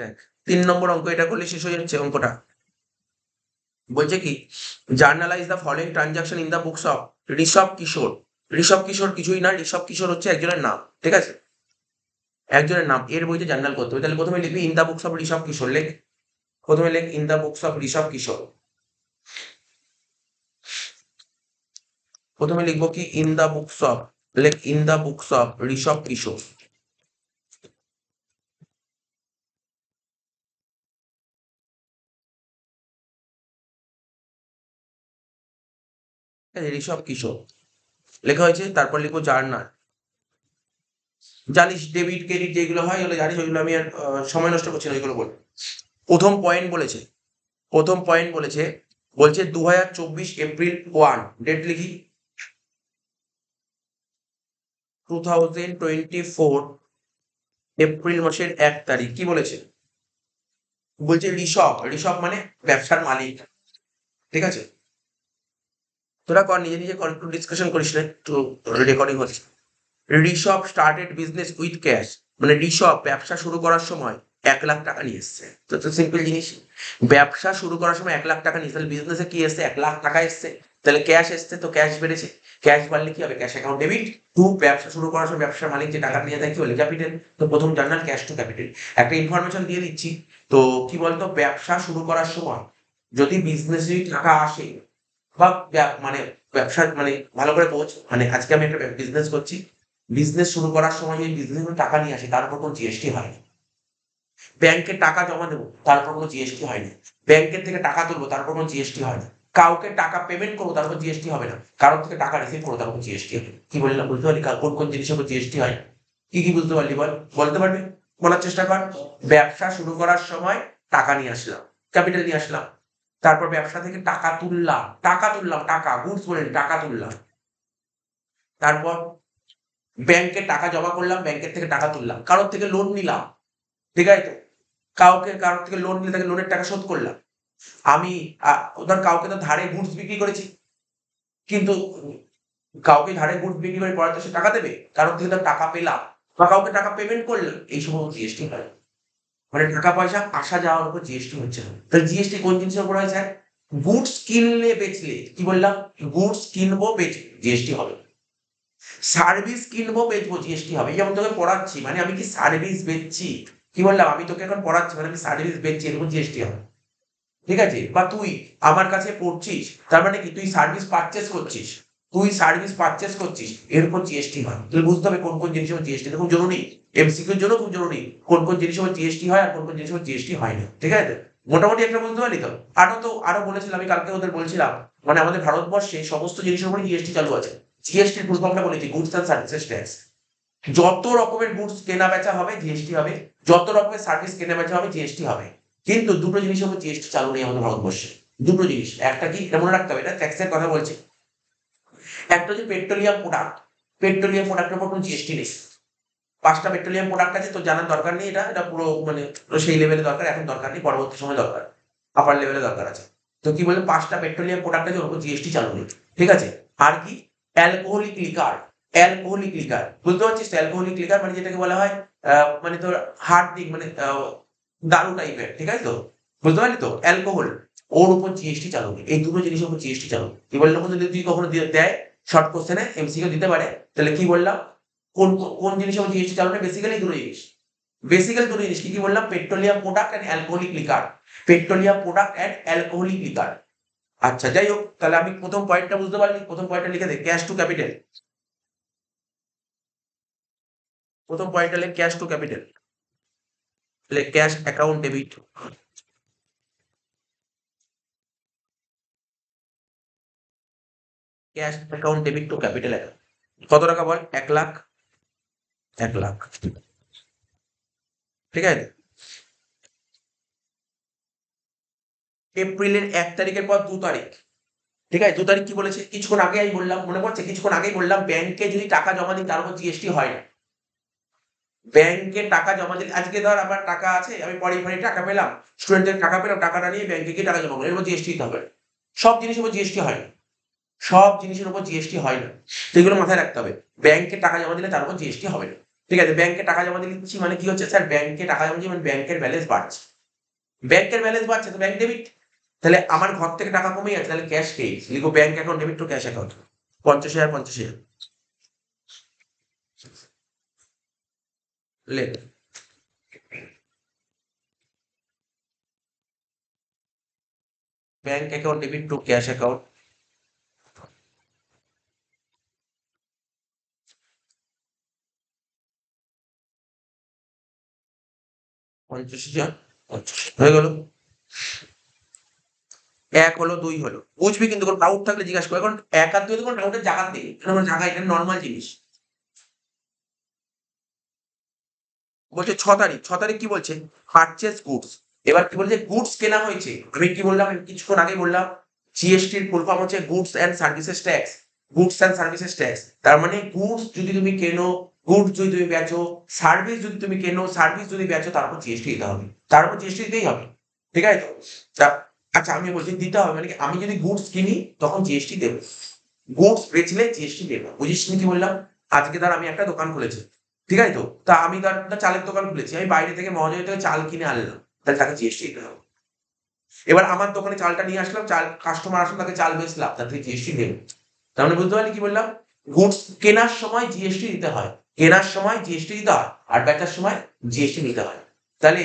দেখ 3 নম্বর অঙ্ক এটা করলে শেষ হয়ে যাচ্ছে অঙ্কটা। বলছে কি journalise the following transaction in the books of Rishabh Kishore. Rishabh Kishore কিছুই না, ঋষভ কিশোর হচ্ছে একজনের নাম, ঠিক আছে, একজনের নাম, এর বইতে জার্নাল করতে হবে। তাহলে প্রথমে লিখবি in the books of Rishabh Kishore, লেখ, প্রথমে লেখ in the books of Rishabh Kishore. প্রথমে লিখবো কি ইন দ্য বুকস অফ, লেখ in the books of Rishabh Kishore. Rishabh Kishore লেখা হয়েছে, তারপর লিখবো জার্নাল। জানিস ডেবিট ক্রেডিট যেগুলো হয় ওগুলো জানিস, ওইগুলো আমি আর সময় নষ্ট করছি না, ওইগুলো বল। প্রথম পয়েন্ট বলেছে, প্রথম পয়েন্ট বলেছে, বলছে 2024 এপ্রিল 1, ডেট লিখি 2024 এপ্রিল মাসের 1 তারিখ। কি বলেছে? বলছে ঋষভ, ঋষভ মানে ব্যবসার মালিক, ঠিক আছে। তোরা কর নিজে নিজে কর, একটু ডিসকাশন করিস না, একটু রেকর্ডিং হচ্ছে। Rishabh started business with cash, মানে ঋষভ ব্যবসা শুরু করার সময় 1 লাখ টাকা নিয়ে এসছে। তো সিম্পল জিনিস, ব্যবসা শুরু করার সময় 1 লাখ টাকা নিয়ে, তাহলে বিজনেসে কি এসছে? 1 লাখ টাকা এসছে, তাহলে ক্যাশ এসছে, তো ক্যাশ বেড়েছে। ক্যাশ বাড়লে কি হবে? Cash account debit. টু, ব্যবসা শুরু করার সময় ব্যবসার মালিক যে টাকা নিয়ে দেয় কি বলে? ক্যাপিটাল। তো প্রথম জার্নাল ক্যাশ টু ক্যাপিটাল। একটা ইনফরমেশন দিয়ে দিচ্ছি, তো কি বলতো, ব্যবসা শুরু করার সময় যদি বিজনেসে টাকা আসে বা মানে ব্যবসা মানে ভালো করে বোঝ, মানে আজকে আমি একটা বিজনেস করছি, বিজনেস শুরু করার সময় যদি বিজনেস টাকা নিয়ে আসি তার উপর কোনো জিএসটি হয় না। ব্যাংকে টাকা জমা দেবো তার উপর কোনো জিএসটি হয় না। ব্যাংকের থেকে টাকা তুলবো তার উপর কোনো জিএসটি হয় না। কাউকে টাকা পেমেন্ট করবো তার উপর জিএসটি হবে না। কারোর থেকে টাকা রিসিভ করবো তার উপর জিএসটি হবে। কি বললাম বুঝতে পারলি? কোন কোন জিনিসের উপর জিএসটি হয়, কি কি বুঝতে পারলি বল, বলতে পারবি? বলার চেষ্টা কর। ব্যবসা শুরু করার সময় টাকা নিয়ে আসলাম, ক্যাপিটাল নিয়ে আসলাম, তারপর ব্যবসা থেকে টাকা তুললাম, টাকা তুললাম, টাকা গুডস বলে টাকা তুললাম, তারপর ব্যাংকে টাকা জমা করলাম, ব্যাংকের থেকে টাকা তুললাম, কারোর থেকে লোন নিলাম, ঠিক আছে তো, কারোর থেকে লোন নিলে তাকে লোনের টাকা শোধ করলাম। আমি ধর কাউকে তো ধারে গুডস বিক্রি করেছি, কিন্তু কাউকে ধারে গুডস বিক্রি করে পরে তো সে টাকা দেবে, কারোর থেকে তার টাকা পেলাম বা কাউকে টাকা পেমেন্ট করলাম, এই সময় জিএসটি হয়। মানে টাকা পয়সা আসা যাওয়ার উপর জিএসটি হচ্ছে না। তাহলে জিএসটি কোন জিনিসের উপর হয় স্যার? গুডস কিনলে বেচলে, কি বললাম? গুডস কিনবো বেচবো জিএসটি হবে। সার্ভিস কিনবো বেচবো জিএসটি হবে। যেমন তোকে পড়াচ্ছি মানে আমি কি সার্ভিস বেচছি, কি বললাম? আমি তোকে এখন পড়াচ্ছি মানে আমি সার্ভিস বেচছি, এরকম জিএসটি হবে, ঠিক আছে। বা তুই আমার কাছে পড়ছিস, তার মানে কি তুই সার্ভিস পারচেস করছিস, তুই সার্ভিস পারচেস করছিস, এর উপর জিএসটি হয়। তুই বুঝতে হবে কোন কোন জিনিসের উপর জিএসটি, খুব জরুরি, এমসিকিউর জন্য খুব জরুরি, কোন কোন জিনিসের উপর জিএসটি হয় আর কোন কোন জিনিসের উপর জিএসটি হয় না, ঠিক আছে। মোটামুটি একটা বুঝতে পারলি তো? আরো বলেছিলাম আমি কালকে, ওদের বলছিলাম, মানে আমাদের ভারতবর্ষে সমস্ত জিনিসের উপরে জিএসটি চালু আছে। জিএসটির ফুল ফর্মটা বলেছি, গুডস অ্যান্ড সার্ভিসেস ট্যাক্স। যত রকমের গুডস কেনা বেচা হবে জিএসটি হবে, যত রকমের সার্ভিস কেনা বেচা হবে জিএসটি হবে। কিন্তু দুটো জিনিসের উপর জিএসটি চালু নেই আমাদের ভারতবর্ষে। দুটো জিনিস, একটা কি এটা মনে রাখতে হবে, এটা ট্যাক্সের কথা বলছি। একটা হচ্ছে পেট্রোলিয়াম প্রোডাক্ট, পেট্রোলিয়াম প্রোডাক্টের উপর কোনো জিএসটি নেই। 5টা পেট্রোলিয়াম প্রোডাক্ট আছে, তো জানার দরকার নেই, এটা এটা পুরো মানে সেই লেভেলে দরকার, এখন দরকার নেই, পরবর্তী সময় দরকার, আপার লেভেলে দরকার আছে। তো কি বলে 5টা পেট্রোলিয়াম প্রোডাক্ট আছে ওর উপর জিএসটি চালু নেই, ঠিক আছে। আর কি? অ্যালকোহলিক লিকার, অ্যালকোহলিক লিকার, বুঝতে পারছিস? অ্যালকোহলিক লিকার মানে যেটাকে বলা হয় মানে তোর হার্ড দিক, মানে দারু টাইপের, ঠিক আছে তো, বুঝতে পারলি তো? অ্যালকোহল, ওর উপর জিএসটি চালু নেই। এই দুটো জিনিসের উপর জিএসটি চালু। কি বললাম? যদি তুই কখনো দেয় শর্ট কোশ্চেনে, এমসিকিউ দিতে পারে, তাহলে কি বললাম, কোন কোন জিনিসের উপর জিএসটি চালু নেই? বেসিক্যালি দুটো জিনিস, বেসিক্যালি দুটো জিনিস। কি কি বললাম? Petroleum product and alcoholic liquor, petroleum product and alcoholic liquor. আচ্ছা যাই হোক, তাহলে আমি প্রথম পয়েন্টটা বুঝতে পারলি? প্রথম পয়েন্টটা লিখে দে, ক্যাশ টু ক্যাপিটাল। প্রথম পয়েন্টটা লেখ ক্যাশ টু ক্যাপিটাল, লেখ cash account debit. Cash account debit two capital account. কত টাকা বল? 1 লাখ, 1 লাখ, ঠিক আছে। এপ্রিলের 1 তারিখের পর 2 তারিখ, ঠিক আছে। 2 তারিখ কি বলেছে? কিছুক্ষণ আগে আমি বললাম, মনে পড়ছে? কিছুক্ষণ আগেই বললাম ব্যাংকে যদি টাকা জমা দিই তার উপর জিএসটি হয় না। ব্যাংকে টাকা জমা দিলে, আজকে ধর আমার টাকা আছে, আমি পরে পরে টাকা পেলাম, স্টুডেন্টদের টাকা পেলাম, টাকাটা নিয়ে ব্যাংকে গিয়ে টাকা জমা করলাম, এর উপর জিএসটি দিতে হবে। সব জিনিসের উপর জিএসটি হয় না, সব জিনিসের উপর জিএসটি হয় না, তো এগুলো মাথায় রাখতে হবে। ব্যাংকে টাকা জমা দিলে তার উপর জিএসটি হবে না, ঠিক আছে, ব্যাংকে টাকা জমা দিচ্ছি মানে কি হচ্ছে স্যার, ব্যাংকে টাকা জমা দিচ্ছি মানে ব্যাংকের ব্যালেন্স বাড়ছে, ব্যাংকের ব্যালেন্স বাড়ছে তো ব্যাংক ডেবিট। তাহলে আমার ঘর থেকে টাকা কমে যাচ্ছে, তাহলে ক্যাশ কে লিখবো, bank account debit two cash account, 50,000 50,000 লেখ। Bank account debit two cash account, 50,000 হয়ে গেল। এক হলো, দুই হলো, বুঝবি কিন্তু কোনো ডাউট থাকলে জিজ্ঞাসা করো, এখন এক আর দুই কোনো ডাউটের জায়গা নেই, আমার জায়গা, এটা নর্মাল জিনিস। বলছে 6 তারিখ, 6 তারিখ কি বলছে, পারচেস গুডস। এবার কি বলছে, গুডস কেনা হয়েছে, আমি কি বললাম, আমি কিছুক্ষণ আগে বললাম জিএসটির ফুল ফর্ম হচ্ছে goods and services tax, goods and services tax. তার মানে গুডস যদি তুমি কেনো, গুডস যদি তুমি বেচো, সার্ভিস যদি তুমি কেনো, সার্ভিস যদি বেচো, তারপর জিএসটি দিতে হবে, তারপর জিএসটি দিতেই হবে, ঠিক আছে তো। আচ্ছা আমি বলছি দিতে হবে মানে কি, আমি যদি গুডস কিনি তখন জিএসটি দেবো, গুডস বেচলে জিএসটি দেবো, বুঝিস কি বললাম। আজকে ধর আমি একটা দোকান খুলেছি, ঠিক আছে তো, তা আমি ধর একটা চালের দোকান খুলেছি, আমি বাইরে থেকে মহাজয় থেকে চাল কিনে আনলাম, তাহলে তাকে জিএসটি দিতে হবে। এবার আমার দোকানে চালটা নিয়ে আসলাম, চাল কাস্টমার আসলো, তাকে চাল বেচলাম, তাতে জিএসটি দেবো। তার মানে বুঝতে পারলি কি বললাম, গুডস কেনার সময় জিএসটি দিতে হয়, কেনার সময় জিএসটি দিতে হয়, আর বেচার সময় জিএসটি দিতে হয়। তাহলে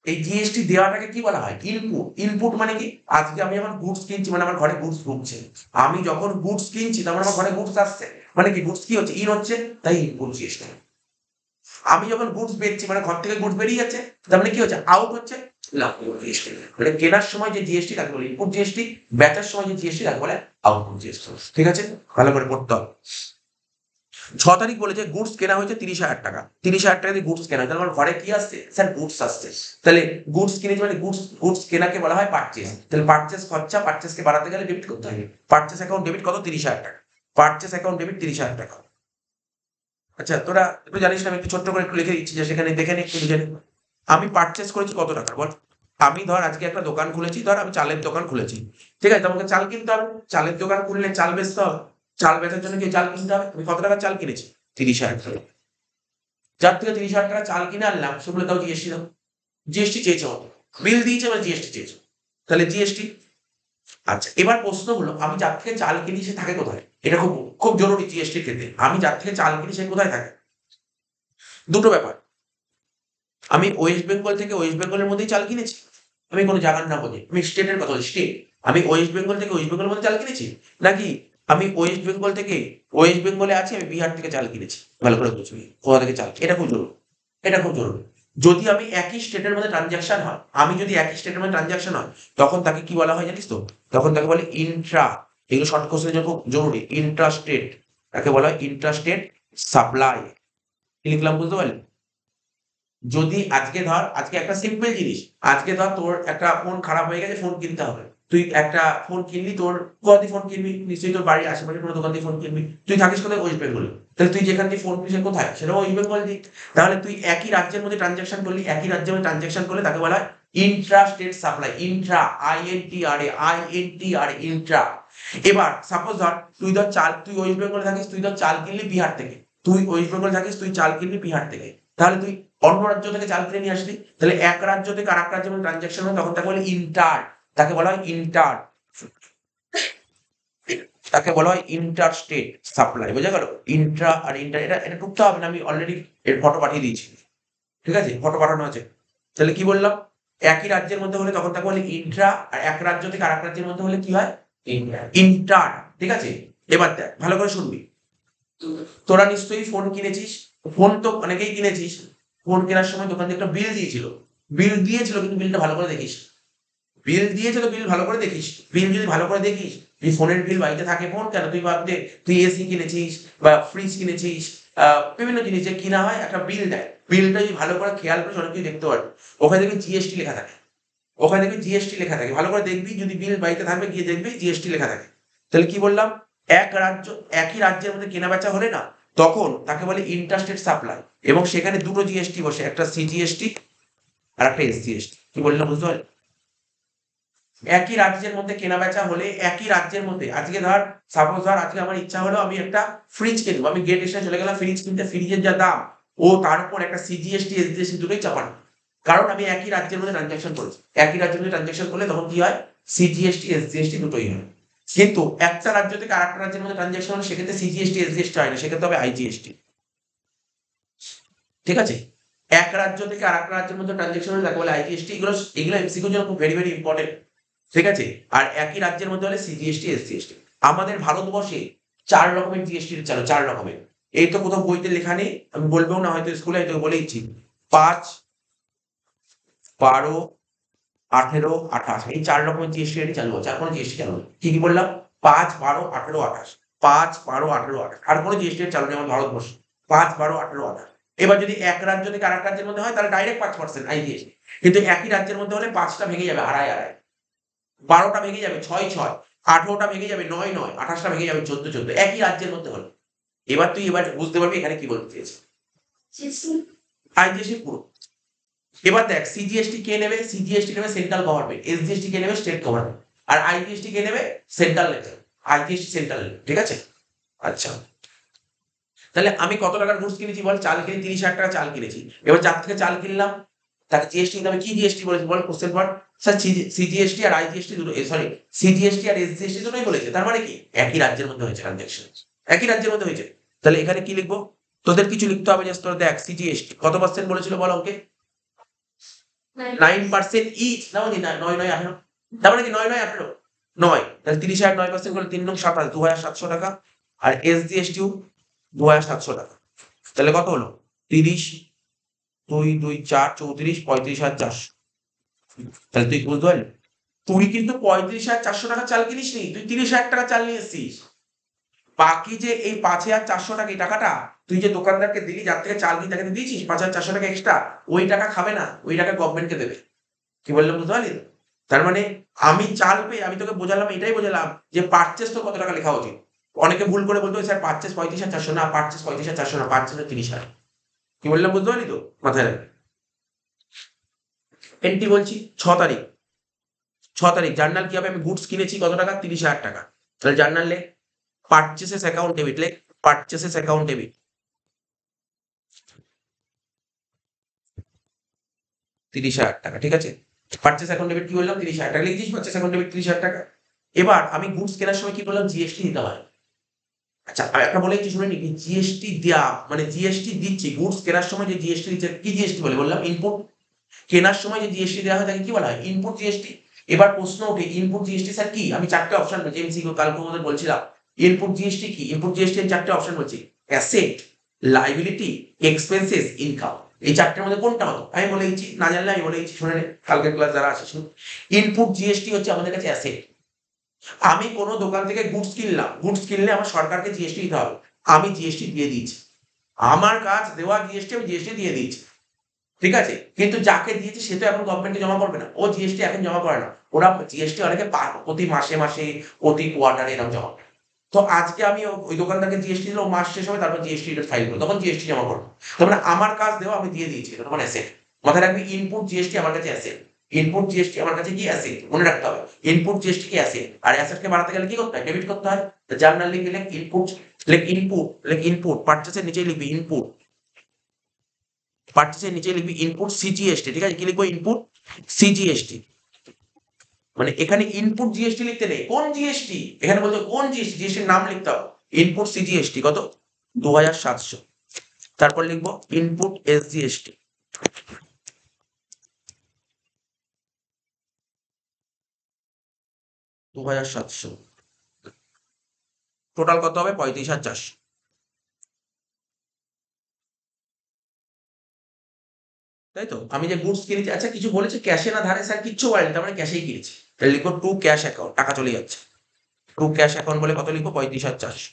এই জিএসটি দেওয়াটাকে কি বলা হয়, ইনপুট। ইনপুট মানে কি, আজকে আমি যখন গুডস কিনছি মানে আমার ঘরে গুডস ঢুকছে, আমি যখন গুডস কিনছি তখন আমার ঘরে গুডস আসছে, মানে কি গুডস কি হচ্ছে, ইন হচ্ছে, তাই ইনপুট জিএসটি। আমি যখন গুডস বেচছি মানে ঘর থেকে গুডস বেরিয়ে যাচ্ছে, তার মানে কি হচ্ছে, আউট হচ্ছে, জিএসটি। মানে কেনার সময় যে জিএসটি তাকে বলে ইনপুট জিএসটি, বেচার সময় যে জিএসটি তাকে বলে আউটপুট জিএসটি। ঠিক আছে, ভালো করে পড়তে হবে। 6 তারিখ বলেছে গুডস কেনা হয়েছে 30,000 টাকা, 30,000 টাকা দিয়ে গুডস কেনা হয়েছে, আমার ঘরে কি আসছে স্যার, গুডস আসছে। তাহলে গুডস কিনেছি মানে গুডস, গুডস কেনাকে বলা হয় পারচেস, তাহলে পারচেস খরচা, পারচেসকে বাড়াতে গেলে ডেবিট করতে হবে, পারচেস অ্যাকাউন্ট ডেবিট কত, 30,000 টাকা, পারচেস অ্যাকাউন্ট ডেবিট 30,000 টাকা। আচ্ছা তোরা একটু জানিস না, আমি একটু ছোট্ট করে একটু লিখে দিচ্ছি, যে সেখানে দেখে নি একটু লিখে নি। আমি পারচেস করেছি কত টাকা বল, আমি ধর আজকে একটা দোকান খুলেছি, ধর আমি চালের দোকান খুলেছি, ঠিক আছে, তোমাকে চাল কিনতে হবে, চালের দোকান খুললে চাল বেচতে হবে, চাল বেচার জন্য কি চাল কিনতে হবে, আমি কত টাকা চাল কিনেছি, 30,000 টাকা। যার থেকে 30,000 টাকা চাল কিনে আনলাম, সেগুলো তাও জিএসটি দাও, জিএসটি চেয়েছে মতো, বিল দিয়েছে মানে জিএসটি চেয়েছে, তাহলে জিএসটি। আচ্ছা এবার প্রশ্ন হলো, আমি যার থেকে চাল কিনি সে থাকে কোথায়, এটা খুব খুব জরুরি জিএসটির ক্ষেত্রে, আমি যার থেকে চাল কিনি সে কোথায় থাকে। দুটো ব্যাপার, আমি ওয়েস্ট বেঙ্গল থেকে ওয়েস্ট বেঙ্গলের মধ্যেই চাল কিনেছি, আমি কোনো জায়গার নাম বলি, আমি স্টেটের কথা বলি, স্টেট, আমি ওয়েস্ট বেঙ্গল থেকে ওয়েস্ট বেঙ্গলের মধ্যে চাল কিনেছি, নাকি আমি ওয়েস্ট বেঙ্গল থেকে ওয়েস্ট বেঙ্গলে আছি, আমি বিহার থেকে চাল কিনেছি, ভালো করে বুঝবি কোথা থেকে চাল, এটা খুব জরুরি, এটা খুব জরুরি। যদি আমি একই স্টেটের মধ্যে ট্রানজাকশন হয়, আমি যদি একই স্টেটের মধ্যে ট্রানজাকশন হয়, তখন তাকে কি বলা হয় জানিস তো, তখন তাকে বলে ইন্ট্রা, এগুলো শর্ট কোশ্চেনের জন্য খুব জরুরি, ইন্ট্রা স্টেট, তাকে বলা হয় ইন্ট্রা স্টেট সাপ্লাই। লিখলাম, বুঝতে পারলি। যদি আজকে ধর, আজকে একটা সিম্পল জিনিস, আজকে ধর তোর একটা ফোন খারাপ হয়ে গেছে, ফোন কিনতে হবে, তুই একটা ফোন কিনলি, তোর কোথা দিয়ে ফোন কিনবি, নিশ্চয়ই তোর বাড়ির আশেপাশে কোনো দোকান দিয়ে ফোন কিনবি, তুই থাকিস কোথায়, ওয়েস্ট বেঙ্গলে, তাহলে তুই যেখান দিয়ে ফোন কিনছিস কোথায়, সেটা ওয়েস্ট বেঙ্গল দিক। তাহলে তুই একই রাজ্যের মধ্যে ট্রানজাকশন করলি, একই রাজ্যের মধ্যে ট্রানজাকশন করলে তাকে বলা হয় Intra state supply, Intra, INTRA, Intra. এবার সাপোজ ধর তুই ধর চাল, তুই ওয়েস্ট বেঙ্গলে থাকিস, তুই ধর চাল কিনলি বিহার থেকে, তুই ওয়েস্ট বেঙ্গল থাকিস, তুই চাল কিনলি বিহার থেকে, তাহলে তুই অন্য রাজ্য থেকে চাল কিনে নিয়ে আসলি, তাহলে এক রাজ্য থেকে আর এক রাজ্যের মধ্যে ট্রানজাকশন হয়, তখন তাকে বলে ইন্টার, তাকে বলা হয় ইন্টার, তাকে বলা হয় ইন্টার স্টেট সাপ্লাই, বোঝা গেল। ইন্ট্রা আর ইন্টার, এটা এটা টুকতে হবে না, আমি অলরেডি এর ফটো পাঠিয়ে দিয়েছি, ঠিক আছে, ফটো পাঠানো আছে। তাহলে কি বললাম, একই রাজ্যের মধ্যে হলে তখন তাকে বলে ইন্ট্রা, আর এক রাজ্য থেকে আর এক রাজ্যের মধ্যে হলে কি হয়, ইন্টার, ঠিক আছে। এবার দেখ ভালো করে শুনবি, তোরা নিশ্চয়ই ফোন কিনেছিস, ফোন তো অনেকেই কিনেছিস, ফোন কেনার সময় দোকান থেকে একটা বিল দিয়েছিল, বিল দিয়েছিল কিন্তু বিলটা ভালো করে দেখিস, বিল দিয়েছিল বিল ভালো করে দেখিস, বিল যদি ভালো করে দেখিস, তুই ফোনের বিল বাড়িতে থাকে, ফোন কেন, তুই ভাবতে তুই এসি কিনেছিস বা ফ্রিজ কিনেছিস, বিভিন্ন জিনিস যে কিনা হয় একটা বিল দেয়, বিলটা যদি ভালো করে খেয়াল করে অনেক কিছু দেখতে পারবি, ওখানে দেখবি জিএসটি লেখা থাকে, ওখানে দেখবি জিএসটি লেখা থাকে, ভালো করে দেখবি, যদি বিল বাড়িতে থাকবে গিয়ে দেখবি জিএসটি লেখা থাকে। তাহলে কি বললাম, এক রাজ্য, একই রাজ্যের মধ্যে কেনা বেচা হলে না, তখন তাকে বলে ইন্টারস্টেট সাপ্লাই, এবং সেখানে দুটো জিএসটি বসে, একটা সিজিএসটি আর একটা এসজিএসটি, কি বললাম বুঝতে পারলি। একই রাজ্যের মধ্যে কেনা বেচা হলে একই রাজ্যের মধ্যে, আজকে ধর সাপোজ ধর আজকে আমার ইচ্ছা হলো আমি একটা ফ্রিজ কিনবো, আমি গেট স্টেশনে চলে গেলাম ফ্রিজ কিনতে, ফ্রিজের যা দাম ও তার উপর একটা সিজিএসটি এসজিএসটি দুটোই চাপানো, কারণ আমি একই রাজ্যের মধ্যে ট্রানজাকশন করেছি। একই রাজ্যের মধ্যে ট্রানজাকশন করলে তখন কি হয়, সিজিএসটি এসজিএসটি দুটোই হয়। কিন্তু একটা রাজ্য থেকে আরেকটা রাজ্যের মধ্যে ট্রানজাকশন হলে সেক্ষেত্রে সিজিএসটি এসজিএসটি হয় না, সেক্ষেত্রে হবে আইজিএসটি। ঠিক আছে, এক রাজ্য থেকে আরেকটা রাজ্যের মধ্যে ট্রানজাকশন হলে তাকে বলে আইজিএসটি। এগুলো এগুলো এমসিকিউর জন্য খুব ভেরি ভেরি ইম্পর্টেন্ট। ঠিক আছে, আর একই রাজ্যের মধ্যে হলে সিজিএসটি এসজিএসটি। আমাদের ভারতবর্ষে 4 রকমের জিএসটি চালু, 4 রকমের। এই তো কোথাও বইতে লেখা নেই, আমি বলবো না, হয়তো স্কুলে হয়তো বলেইছি। 5, 12, 18, 28 এই 4 রকমের জিএসটি রেট চালু আছে, আর কোনো জিএসটি চালু নেই। কি কি বললাম? 5, 12, 18, 28, 5, 12, 18, 28, আর কোনো জিএসটি চালু নেই আমাদের ভারতবর্ষে। 5, 12, 18, 28। এবার যদি এক রাজ্য থেকে আরেক রাজ্যের মধ্যে হয় তাহলে ডাইরেক্ট 5% আইজিএসটি। কিন্তু একই রাজ্যের মধ্যে হলে 5টা ভেঙে যাবে, আড়াই আড়াই। 12টা ভেঙে যাবে 6, 6, 18টা ভেঙে যাবে 9, 9, 28টা ভেঙে যাবে 14, 14, একই রাজ্যের মধ্যে হলে। এবার তুই এবার বুঝতে পারবি এখানে কি বলতে চেয়েছে। আইজিএসটি পুরো। এবার দেখ সিজিএসটি কে নেবে, সিজিএসটি নেবে সেন্ট্রাল গভর্নমেন্ট, এসজিএসটি কে নেবে স্টেট গভর্নমেন্ট, আর আইজিএসটি কে নেবে central level, IGST central level. ঠিক আছে, আচ্ছা তাহলে আমি কত টাকার গুডস কিনেছি বল, চাল কিনে 30,000 টাকা চাল কিনেছি। এবার যার থেকে চাল কিনলাম তাকে জিএসটি দিতে হবে। কি জিএসটি বলেছি বল কোশ্চেন পর? স্যার সিজিএসটি আর আইজিএসটি দুটো, সরি সিজিএসটি আর এসজিএসটি দুটোই বলেছে, তার মানে কি একই রাজ্যের মধ্যে হয়েছে ট্রানজাকশন, একই রাজ্যের মধ্যে হয়েছে। তাহলে এখানে কি লিখবো? তোদের কিছু লিখতে হবে, জাস্ট তোরা দেখ সিজিএসটি কত পার্সেন্ট বলেছিল বল ওকে? 9% ইচ, না মানে 9, 9, 18, তার মানে কি 9, 9, 18, 9, তাহলে 30,000 9% করলে 3 নং 27, 2,700 টাকা। আর এসজিএসটিও 2,700 টাকা। তাহলে কত হলো? 30, 2, 2, 4, 34, 35,400। তাহলে তুই বুঝতে পারলি, তুই কিন্তু 35,400 টাকা চাল কিনিস নি, তুই 30,000 টাকা চাল নিয়ে এসেছিস। বাকি যে এই 5,400 টাকা, এই টাকাটা তুই যে দোকানদারকে দিলি, যার থেকে চাল কিনে তাকে দিয়েছিস 5,400 টাকা এক্সট্রা, ওই টাকা খাবে না, ওই টাকা গভর্নমেন্টকে দেবে। কি বললাম বুঝতে পারলি? তার মানে আমি চাল পেয়ে আমি তোকে বোঝালাম, এটাই বোঝালাম যে পারচেস তো কত টাকা লেখা উচিত। অনেকে ভুল করে বলতো স্যার পারচেস 35,400, না পারচেস 35,400 না, পারচেস 30,000। কি বললাম বুঝতে পারলি তো? মাথায় রাখ। এন্ট্রি বলছি 6 তারিখ, 6 তারিখ জার্নাল কি হবে? আমি গুডস কিনেছি কত টাকা? 30,000 টাকা। তাহলে জার্নাল লেখ, পারচেসেস অ্যাকাউন্ট ডেবিট, লেখ পারচেসেস অ্যাকাউন্ট ডেবিট 30,000 টাকা। ঠিক আছে, পারচেস অ্যাকাউন্ট ডেবিট কি বললাম? 30,000 টাকা লিখছিস, পারচেস অ্যাকাউন্ট ডেবিট 30,000 টাকা। এবার আমি গুডস কেনার সময় কি বললাম? জিএসটি দিতে হয়। আচ্ছা আর একটা বলে কি শুনে নিবি, জিএসটি দেওয়া মানে জিএসটি দিচ্ছি, গুডস কেনার সময় যে জিএসটি দিচ্ছে কি জিএসটি বলে বললাম? ইনপুট। কেনার সময় যে জিএসটি দেওয়া হয় তাকে কি বলা হয়? Input GST. এবার প্রশ্ন ওঠে ইনপুট জিএসটি স্যার কি? আমি 4টে অপশন বলছি, এমসিকিউ কালকে তোমাদের বলছিলাম। ইনপুট জিএসটি কি? ইনপুট জিএসটি এর 4টে অপশন বলছি, অ্যাসেট, লাইবিলিটি, এক্সপেন্সেস, ইনকাম। এই 4টের মধ্যে কোনটা হতো? আমি বলে দিচ্ছি, না জানলে আমি বলে দিচ্ছি, শুনে নে, কালকের ক্লাস যারা আছে শুনুন। ইনপুট জিএসটি হচ্ছে আমাদের কাছে অ্যাসেট। আমি কোনো দোকান থেকে গুডস কিনলাম, গুডস কিনলে আমার সরকারকে জিএসটি দিতে হবে, আমি জিএসটি দিয়ে দিয়েছি, আমার কাজ দেওয়া জিএসটি, আমি জিএসটি দিয়ে দিয়েছি। ঠিক আছে, কিন্তু যাকে দিয়েছে সে তো এখন গভর্নমেন্টকে জমা করবে না, ও জিএসটি এখন জমা করে না, ওরা জিএসটি অনেকে প্রতি মাসে মাসে, প্রতি কোয়ার্টারে এরকম জমা করে। তো আজকে আমি ওই দোকানদারকে জিএসটি দিল, মাস শেষ হবে তারপর জিএসটি ফাইল করবো, তখন জিএসটি জমা করবো। তার মানে আমার কাজ দেওয়া আমি দিয়ে দিয়েছি, এটা তোমার অ্যাসেট। মাথায় রাখবি ইনপুট জিএসটি আমার কাছে অ্যাসেট, ইনপুট জিএসটি আমার কাছে কি অ্যাসেট, মনে রাখতে হবে। ইনপুট জিএসটি কি অ্যাসেট, আর অ্যাসেটকে বাড়াতে গেলে কি করতে হয়? ডেবিট করতে হয়। জার্নাল লিখবি, লেখ ইনপুট, লেখ ইনপুট, লেখ ইনপুট, পারচেসের নিচে লিখবি ইনপুট, পারচেসের নিচে লিখবি ইনপুট সিজিএসটি। ঠিক আছে, কি লিখবো? Input CGST. মানে এখানে ইনপুট জিএসটি লিখতে নেই, কোন জিএসটি এখানে বলতে কোন জিএসটি, জিএসটির নাম লিখতে হবে। ইনপুট সিজিএসটি কত? 2,700। তারপর লিখবো ইনপুট এসজিএসটি, 2,700। টোটাল কত হবে? 35,400। তাই তো, আমি যে গুডস কিনেছি, আচ্ছা কিছু বলেছে ক্যাশে না ধারে? স্যার কিচ্ছু বলেনি, তার মানে ক্যাশেই কিনেছি। তাহলে লিখবো টু ক্যাশ অ্যাকাউন্ট, টাকা চলে যাচ্ছে। টু ক্যাশ অ্যাকাউন্ট বলে কত লিখবো? 35,400।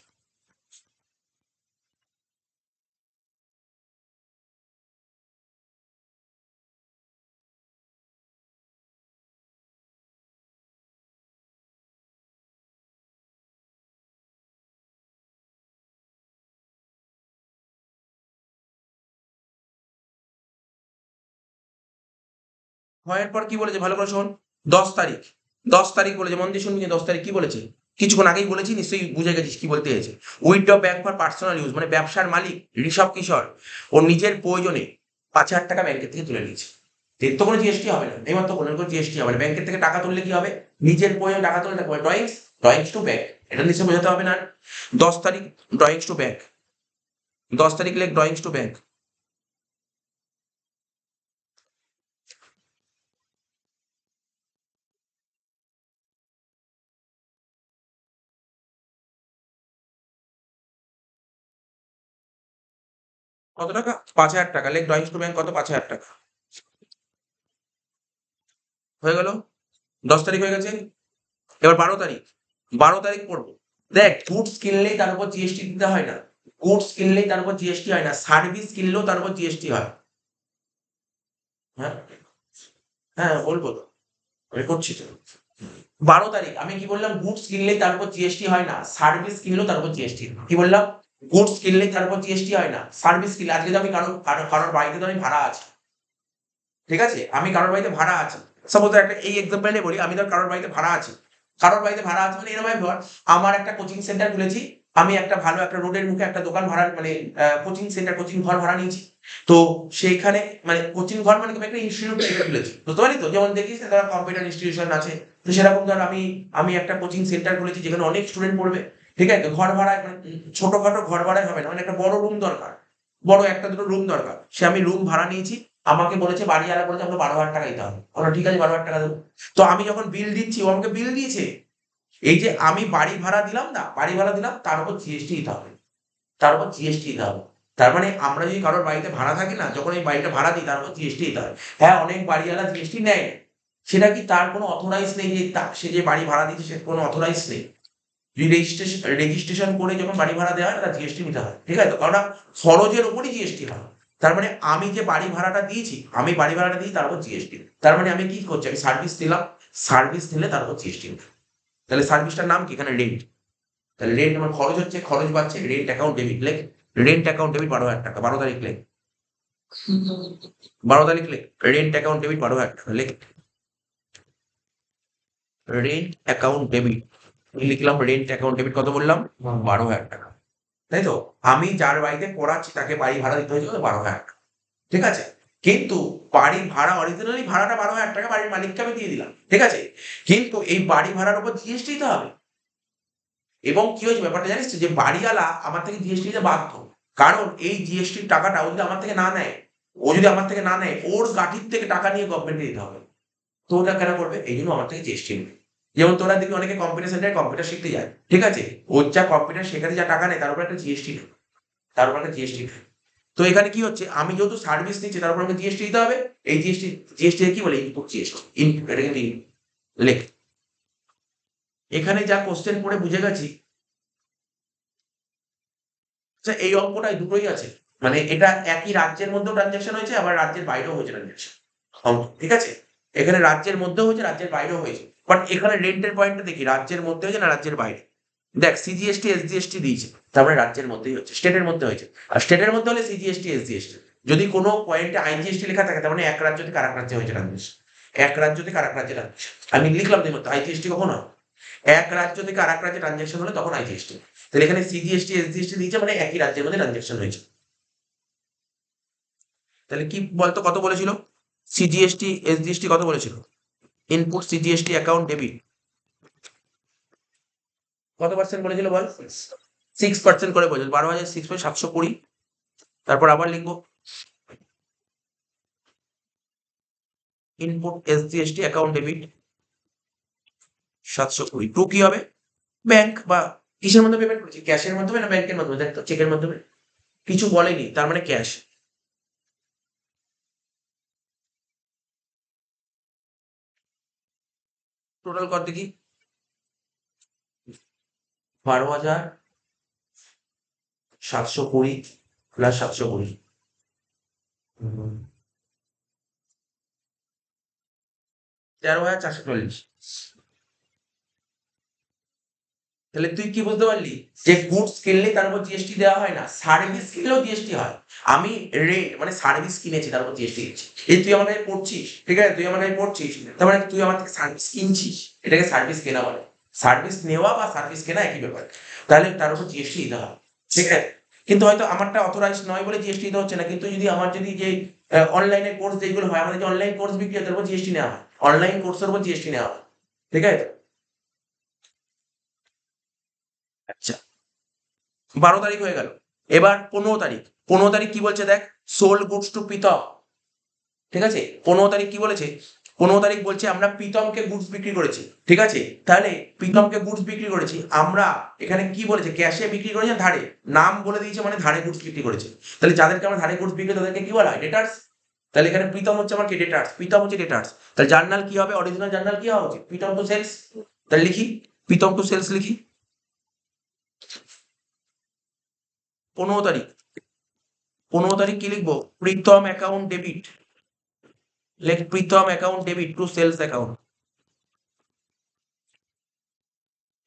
হওয়ার পর কি বলেছে ভালো করে শোন, 10 তারিখ 10 তারিখ বলেছে, মন দিয়ে শুনবি, 10 তারিখ কি বলেছে? কিছুক্ষণ আগেই বলেছি, নিশ্চয়ই বুঝে গেছিস কি বলতে চেয়েছে। Withdraw bank for personal use, মানে ব্যবসার মালিক ঋষভ কিশোর ওর নিজের প্রয়োজনে 5,000 টাকা ব্যাংকের থেকে তুলে নিয়েছে। এর তো কোনো জিএসটি হবে না, এইমাত্র কোনো জিএসটি হবে না। ব্যাংকের থেকে টাকা তুললে কি হবে? নিজের প্রয়োজনে টাকা তুললে ড্রয়িংস, ড্রয়িংস টু ব্যাংক, এটা নিশ্চয়ই বোঝাতে হবে না। 10 তারিখ ড্রয়িংস টু ব্যাংক, 10 তারিখ লেখ ড্রয়িংস টু ব্যাংক। কত টাকা? 5,000 টাকা। লেখ ড্রয়িংস টু ব্যাংক কত? 5,000 টাকা। হয়ে গেল? 10 তারিখ হয়ে গেছে। এবার 12 তারিখ, 12 তারিখ পড়বো। দেখ, গুডস কিনলেই তার উপর জিএসটি দিতে হয় না। গুডস কিনলেই তার উপর জিএসটি হয় না, সার্ভিস কিনলেও তার উপর জিএসটি হয়। হ্যাঁ, হ্যাঁ বলবো তো, আমি করছি তো। 12 তারিখ আমি কি বললাম? গুডস কিনলেই তার উপর জিএসটি হয় না, সার্ভিস কিনলেও তার উপর জিএসটি। কি বললাম? গুডস কিনলেই তার উপর জিএসটি হয় না, সার্ভিস কিনলে। আজকে তো আমি কারোর বাড়িতে তো আমি ভাড়া আছি, ঠিক আছে? আমি কারোর বাড়িতে ভাড়া আছি। সাপোজ একটা এই এক্সাম্পল বলি, আমি ধর কারোর বাড়িতে ভাড়া আছি। কারোর বাড়িতে ভাড়া আছে মানে এরকম ধর, আমার একটা কোচিং সেন্টার খুলেছি। আমি একটা ভালো একটা রোডের মুখে একটা দোকান ভাড়া, মানে কোচিং সেন্টার, কোচিং ঘর ভাড়া নিয়েছি। তো সেইখানে মানে কোচিং ঘর মানে আমি একটা ইনস্টিটিউট খুলেছি, বুঝতে পারলি তো? যেমন দেখিস না, ধর কম্পিউটার ইনস্টিটিউশন আছে, তো সেরকম ধর আমি একটা কোচিং সেন্টার খুলেছি যেখানে অনেক স্টুডেন্ট পড়বে। ঠিক আছে? তো ঘর ভাড়ায় মানে ছোটখাটো ঘর ভাড়ায় হবে না, মানে একটা বড় রুম দরকার, বড় একটা দুটো রুম দরকার। সে আমি রুম ভাড়া নিয়েছি। আমাকে বলেছে, বাড়িওয়ালা বলেছে আমাকে 12,000 টাকা দিতে হবে। বললাম ঠিক আছে, 12,000 টাকা দেবো। তো আমি যখন বিল দিচ্ছি, ও আমাকে বিল দিয়েছে। এই যে আমি বাড়ি ভাড়া দিলাম না, বাড়ি ভাড়া দিলাম, তার উপর জিএসটি দিতে হবে, তার উপর জিএসটি দিতে হবে। তার মানে আমরা যদি কারোর বাড়িতে ভাড়া থাকি না, যখন এই বাড়িটা ভাড়া দিই তার উপর জিএসটি দিতে হবে। হ্যাঁ, অনেক বাড়িওয়ালা জিএসটি নেয় না। সেটা কি তার কোনো অথরাইজ নেই যে সে যে বাড়ি ভাড়া দিচ্ছে সে কোনো অথরাইজ নেই। যদি রেজিস্ট্রেশন করে যখন বাড়ি ভাড়া দেওয়া হয় তার জিএসটি নিতে হয়, ঠিক আছে? তো কারণ খরচের উপরই জিএসটি হয়। তার মানে আমি যে বাড়ি ভাড়াটা দিয়েছি, আমি বাড়ি ভাড়াটা দিই, তার উপর জিএসটি। তার মানে আমি কি করছি? আমি সার্ভিস দিলাম, সার্ভিস দিলে তার উপর জিএসটি। তাহলে সার্ভিসটার নাম কি? এখানে রেন্ট। তাহলে রেন্ট আমার খরচ হচ্ছে, খরচ বাড়ছে, রেন্ট অ্যাকাউন্ট ডেবিট লেখ। রেন্ট অ্যাকাউন্ট ডেবিট 12,000 টাকা। 12 তারিখ লেখ, 12 তারিখ লেখ। রেন্ট অ্যাকাউন্ট ডেবিট 12,000 টাকা লেখ। রেন্ট অ্যাকাউন্ট ডেবিট লিখলাম। রেন্ট অ্যাকাউন্ট ডেবিট কত বললাম? 12,000 টাকা। তাই তো? আমি যার বাড়িতে পড়াচ্ছি তাকে বাড়ি ভাড়া দিতে হয়েছে 12,000 টাকা। ঠিক আছে? কিন্তু বাড়ির ভাড়া অরিজিনালি ভাড়াটা 12,000 টাকা বাড়ির মালিককে আমি দিয়ে দিলাম। ঠিক আছে? কিন্তু এই বাড়ি ভাড়ার উপর জিএসটি দিতে হবে। এবং কি হয়েছে ব্যাপারটা জানিস তো? যে বাড়িওয়ালা আমার থেকে জিএসটি দিতে বাধ্য। কারণ এই জিএসটির টাকাটা ও যদি আমার থেকে না নেয়, ও যদি আমার থেকে না নেয়, ওর গাঠির থেকে টাকা নিয়ে গভর্নমেন্টকে দিতে হবে। তো ওটা কেন করবে? এইজন্য আমার থেকে জিএসটি নেবে। যেমন তোরা দেখবি অনেকে কম্পিউটার সেন্টারে কম্পিউটার শিখতে যায়। ঠিক আছে? ওর যা কম্পিউটার শেখাতে যা টাকা নেয় তার উপর একটা জিএসটি নেয়। তার উপর একটা জিএসটি নেয়। তো এখানে কি হচ্ছে? আমি যেহেতু সার্ভিস নিচ্ছি তার উপর আমাকে জিএসটি দিতে হবে। এই জিএসটি, জিএসটি কি বলে? Input GST. ইনপুট, এটা কিন্তু লেখ। এখানে যা কোশ্চেন পড়ে বুঝে গেছি, আচ্ছা এই অঙ্কটায় দুটোই আছে। মানে এটা একই রাজ্যের মধ্যেও ট্রানজাকশন হয়েছে, আবার রাজ্যের বাইরেও হয়েছে ট্রানজাকশন। ঠিক আছে? এখানে রাজ্যের মধ্যেও হয়েছে, রাজ্যের বাইরেও হয়েছে। বাট এখানে রেন্টের পয়েন্টটা দেখি রাজ্যের মধ্যে হয়েছে না রাজ্যের বাইরে। দেখ, সিজিএসটি এসজিএসটি দিয়েছে, তারপরে রাজ্যের মধ্যেই হচ্ছে, স্টেটের মধ্যে হয়েছে। আর স্টেটের মধ্যে হলে সিজিএসটি এসজিএসটি। যদি কোনো পয়েন্টে আইজিএসটি লেখা থাকে তার মানে এক রাজ্য থেকে আরেক রাজ্যে হয়েছে ট্রানজাকশন। এক রাজ্য থেকে আরেক রাজ্যে ট্রানজাকশন। আমি লিখলাম দেখো তো, আইজিএসটি কখন হয়? এক রাজ্য থেকে আরেক রাজ্যে ট্রানজাকশন হলে তখন আইজিএসটি। তাহলে এখানে সিজিএসটি এসজিএসটি দিয়েছে মানে একই রাজ্যের মধ্যে ট্রানজাকশন হয়েছে। তাহলে কি বলতো কত বলেছিল? সিজিএসটি এসজিএসটি কত বলেছিল? ইনপুট সিজিএসটি অ্যাকাউন্ট ডেবিট কত পার্সেন্ট বলেছিল বল? 6% করে বলেছিল। 12,006,720। তারপর আবার লিখবো input SGST account debit 720। To কি হবে? ব্যাংক বা কিসের মাধ্যমে পেমেন্ট করেছি? ক্যাশের মাধ্যমে না ব্যাংকের মাধ্যমে? দেখ তো, চেকের মাধ্যমে। কিছু বলেনি, তার মানে ক্যাশ। টোটাল কর দেখি। 12,720 প্লাস 720, 13,440। তাহলে তুই কি বুঝতে পারলি যে গুডস কিনলে তার উপর জিএসটি দেওয়া হয় না, সার্ভিস কিনলেও জিএসটি হয়। আমি রেট মানে সার্ভিস কিনেছি তার উপর জিএসটি দিচ্ছি। এই তুই আমার কাছে পড়ছিস, ঠিক আছে, তুই আমার কাছে পড়ছিস, তার মানে তুই আমার থেকে সার্ভিস কিনছিস, এটাকে সার্ভিস কেনা বলে। সার্ভিস নেওয়া বা সার্ভিস কেনা একই ব্যাপার। তাহলে তার উপর জিএসটি দিতে হয়, ঠিক আছে। কিন্তু হয়তো আমারটা অথরাইজ নয় বলে জিএসটি দিতে হচ্ছে না, কিন্তু যদি আমার যদি যে অনলাইনে কোর্স যেগুলো হয়, আমাদের যে অনলাইন কোর্স বিক্রি হয় তার উপর জিএসটি নেওয়া হয়, অনলাইন কোর্সের উপর জিএসটি নেওয়া হয়, ঠিক আছে। আচ্ছা, 12 তারিখ হয়ে গেল। এবার 15 তারিখ। 15 তারিখ কি বলছে দেখ, সোল্ড গুডস টু প্রীতম, ঠিক আছে। 15 তারিখ কি বলেছে, 15 তারিখ বলছে আমরা প্রীতমকে গুডস বিক্রি করেছি, ঠিক আছে। তাহলে প্রীতমকে গুডস বিক্রি করেছি আমরা, এখানে কি বলেছে, ক্যাশে বিক্রি করেছে ধারে, নাম বলে দিয়েছে মানে ধারে গুডস বিক্রি করেছে। তাহলে যাদেরকে আমরা ধারে গুডস বিক্রি, তাদেরকে কি বলা হয়, ডেটার্স। তাহলে এখানে প্রীতম হচ্ছে আমার কি, ডেটার্স, প্রীতম হচ্ছে ডেটার্স। তাহলে জার্নাল কি হবে, অরিজিনাল জার্নাল কি হওয়া উচিত, প্রীতম টু সেলস। তাহলে লিখি, প্রীতম টু সেলস লিখি। 15 তারিখ, 15 তারিখ কি লিখবো, প্রীতম অ্যাকাউন্ট ডেবিট, লেখ Pritam account debit to sales account,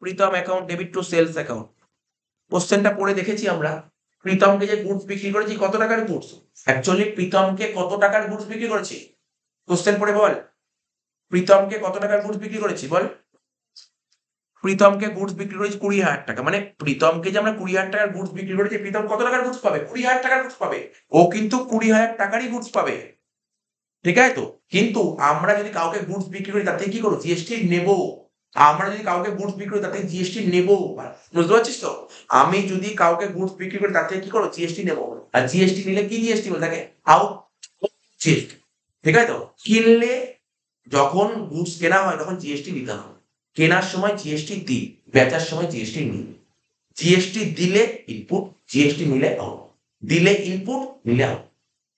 Pritam account debit to sales account. কোশ্চেনটা পড়ে দেখেছি আমরা, প্রীতমকে যে গুডস বিক্রি করেছি কত টাকার গুডস, অ্যাকচুয়ালি প্রীতমকে কত টাকার গুডস বিক্রি করেছি, কোশ্চেন পড়ে বল, প্রীতমকে কত টাকার গুডস বিক্রি করেছি বল। প্রীতমকে গুডস বিক্রি করেছি 20,000 টাকা, মানে প্রীতমকে যে আমরা 20,000 টাকার গুডস বিক্রি করেছি, প্রীতম কত টাকার গুডস পাবে, 20,000 টাকার গুডস পাবে। ও কিন্তু 20,000 টাকারই গুডস পাবে, ঠিক আছে। তো কিন্তু আমরা যদি কাউকে গুডস বিক্রি করি তাতে কি করবো, জিএসটি নেব। আমরা যদি কাউকে গুডস বিক্রি করি তাতে জিএসটি নেব, বুঝতে পারছিস তো। আমি যদি কাউকে গুডস বিক্রি করি তাতে কি করবো, জিএসটি নেব। আর জিএসটি নিলে কি জিএসটি বলে থাকে, আউট জিএসটি, ঠিক আছে। তো কিনলে, যখন গুডস কেনা হয় তখন জিএসটি দিতে হবে। কেনার সময় জিএসটি দিই, বেচার সময় জিএসটি নিই। জিএসটি দিলে ইনপুট, জিএসটি নিলে আউট, দিলে ইনপুট, নিলে আউট।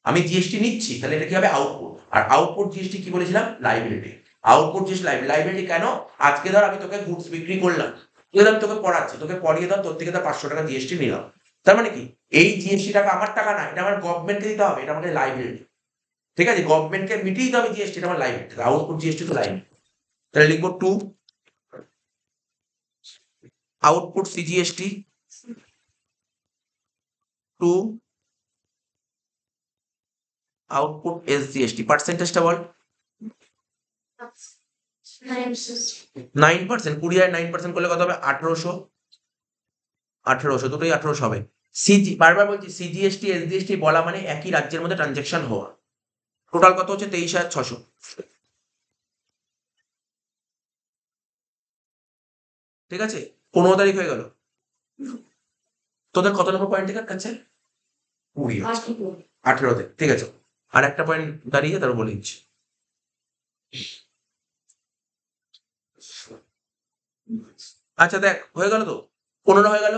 আমি জিএসটি নিচ্ছি, তাহলে এটা কি হবে, আউটপুট। আর আউটপুট জিএসটি কি বলেছিলাম, লাইবিলিটি। আউটপুট জিএসটি লাইবিলিটি কেন, আজকে ধর আমি তোকে গুডস বিক্রি করলাম, আমি তোকে পড়াচ্ছি, তোকে পড়িয়ে ধর তোর থেকে ধর 500 টাকা জিএসটি নিলাম। তার মানে কি, এই জিএসটি টাকা আমার টাকা না, এটা আমার গভর্নমেন্টকে দিতে হবে, এটা আমাদের লাইবিলিটি, ঠিক আছে। গভর্নমেন্টকে মিটিয়ে দিতে হবে জিএসটি, এটা আমার লাইবিলিটি। আউটপুট জিএসটি তো লাইবিলিটি। তাহলে লিখবো to output CGST to output SGST. পার্সেন্টেজটা বল, 9%, 20 আর 9% করলে কত হবে, 1800, 1800 দুটোই 1800 হবে। সিজি, বারবার বলছি, সিজিএসটি এসজিএসটি বলা মানে একই রাজ্যের মধ্যে ট্রানজাকশন হওয়া। টোটাল কত হচ্ছে, 23,600, ঠিক আছে। 15 তারিখ হয়ে গেল। তোদের কত নম্বর পয়েন্ট ঠিক আছে, 20, 18তে, ঠিক আছে। আর একটা পয়েন্ট দাঁড়িয়ে তারপর বলে দিচ্ছি। আচ্ছা দেখ, হয়ে গেল তো, 15 হয়ে গেল।